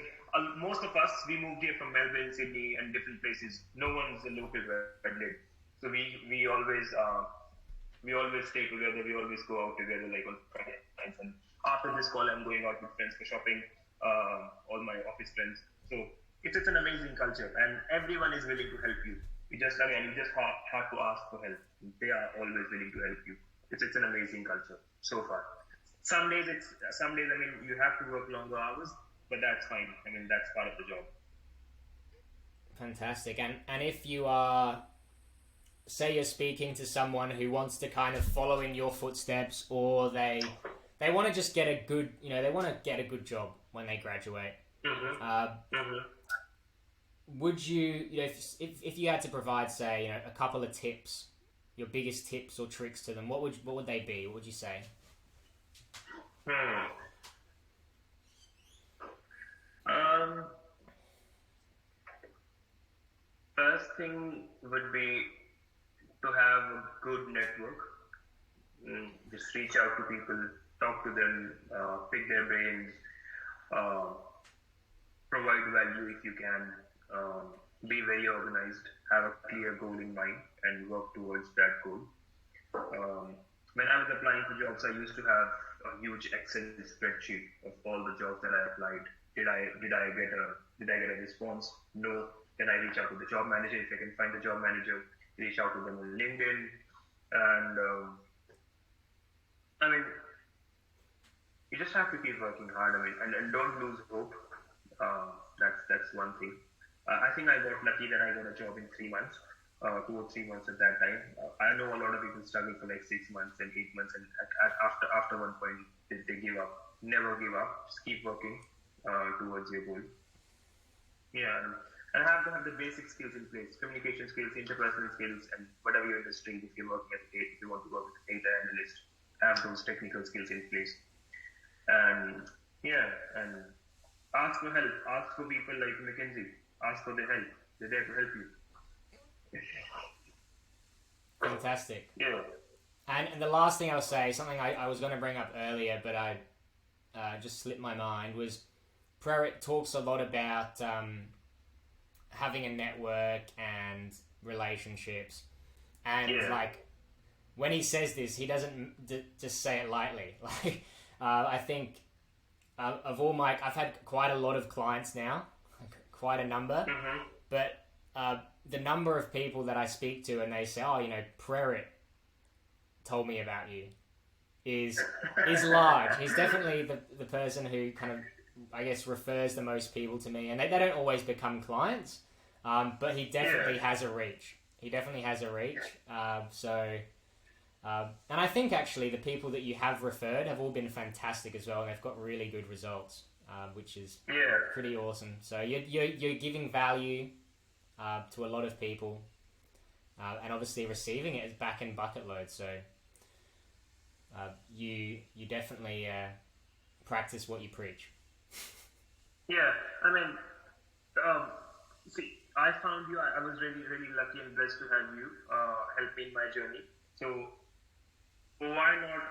most of us, we moved here from Melbourne, Sydney, and different places. No one's a local redhead. So we always stay together. We always go out together, like on Friday nights. And after this call, I'm going out with friends for shopping. All my office friends. So it's an amazing culture, and everyone is willing to help you. You just have to ask for help. They are always willing to help you. It's an amazing culture so far. Some days, you have to work longer hours, but that's fine. That's part of the job. Fantastic. And if you are, say you're speaking to someone who wants to kind of follow in your footsteps, or they want to just get a good, they want to get a good job when they graduate. Would you, if you had to provide, say, a couple of tips, your biggest tips or tricks to them, what would they be? What would you say? First thing would be to have a good network. Just reach out to people, talk to them, pick their brains, provide value if you can, be very organized, have a clear goal in mind, and work towards that goal. When I was applying for jobs, I used to have a huge Excel spreadsheet of all the jobs that I applied. Did I get a response? No. Then I reach out to the job manager. If I can find the job manager, reach out to them on LinkedIn, and you just have to keep working hard. And don't lose hope. That's one thing. I think I got lucky that I got a job in 3 months, 2 or 3 months at that time. I know a lot of people struggle for like 6 months and 8 months, and after one point they give up. Never give up. Just keep working towards your goal. Yeah, and have to have the basic skills in place: communication skills, interpersonal skills, and whatever your industry. If you're working if you want to work with a data analyst, have those technical skills in place. And ask for help. Ask for people like McKinsey. Ask for their help. They're there to help you. Fantastic. Yeah. And the last thing I'll say, something I was going to bring up earlier, but I just slipped my mind, was Prerit talks a lot about having a network and relationships. And like, when he says this, he doesn't just say it lightly. Like, I think I've had quite a lot of clients now, quite a number, but the number of people that I speak to and they say, Prerit told me about you, is large. He's definitely the person who kind of I guess, refers the most people to me, and they don't always become clients, but he definitely has a reach. He definitely has a reach. And I think actually the people that you have referred have all been fantastic as well, and they've got really good results, which is pretty awesome. So you're giving value to a lot of people, and obviously receiving it is back in bucket load. So you definitely practice what you preach. Yeah, I mean, see, I found you. I was really, really lucky and blessed to have you help me in my journey. So why not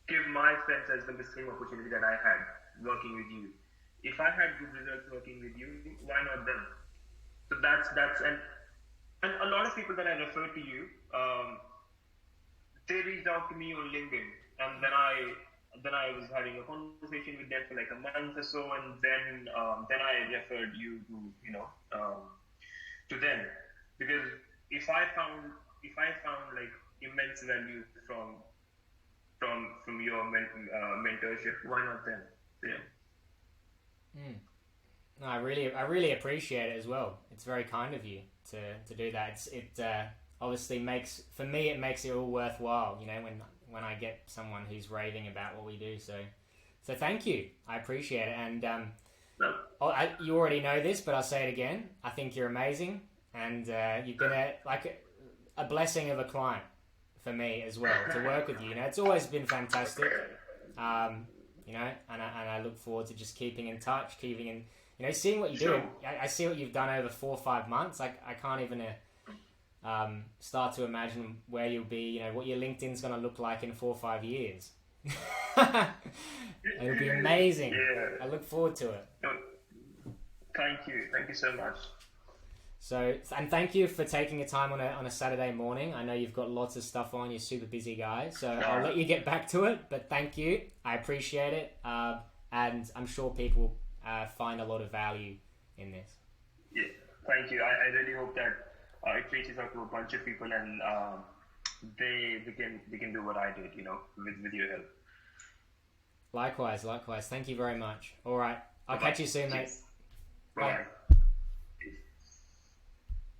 give my friends as the same opportunity that I had working with you? If I had good results working with you, why not them? So that's and a lot of people that I referred to you, they reached out to me on LinkedIn, and then I was having a conversation with them for like a month or so, and then I referred you to them, because if I found like immense value from your mentorship, why not them? Yeah. No, I really appreciate it as well. It's very kind of you to do that. It obviously makes it all worthwhile. You know, when I get someone who's raving about what we do. So thank you. I appreciate it. And you already know this, but I'll say it again. I think you're amazing, and you've been a blessing of a client for me as well to work with you. You know, it's always been fantastic. You know, and I look forward to just keeping in touch, seeing what you do. I see what you've done over 4 or 5 months. I can't even start to imagine where you'll be. You know, what your LinkedIn's going to look like in 4 or 5 years. It'll be amazing. Yeah. I look forward to it. Thank you so much. So, and thank you for taking your time on a Saturday morning. I know you've got lots of stuff on. You're a super busy guy, so I'll let you get back to it. But thank you. I appreciate it, and I'm sure people find a lot of value in this. Yeah, thank you. I really hope that it reaches out to a bunch of people, and they can do what I did, with your help. Likewise. Thank you very much. All right, I'll catch you soon, mate. Bye.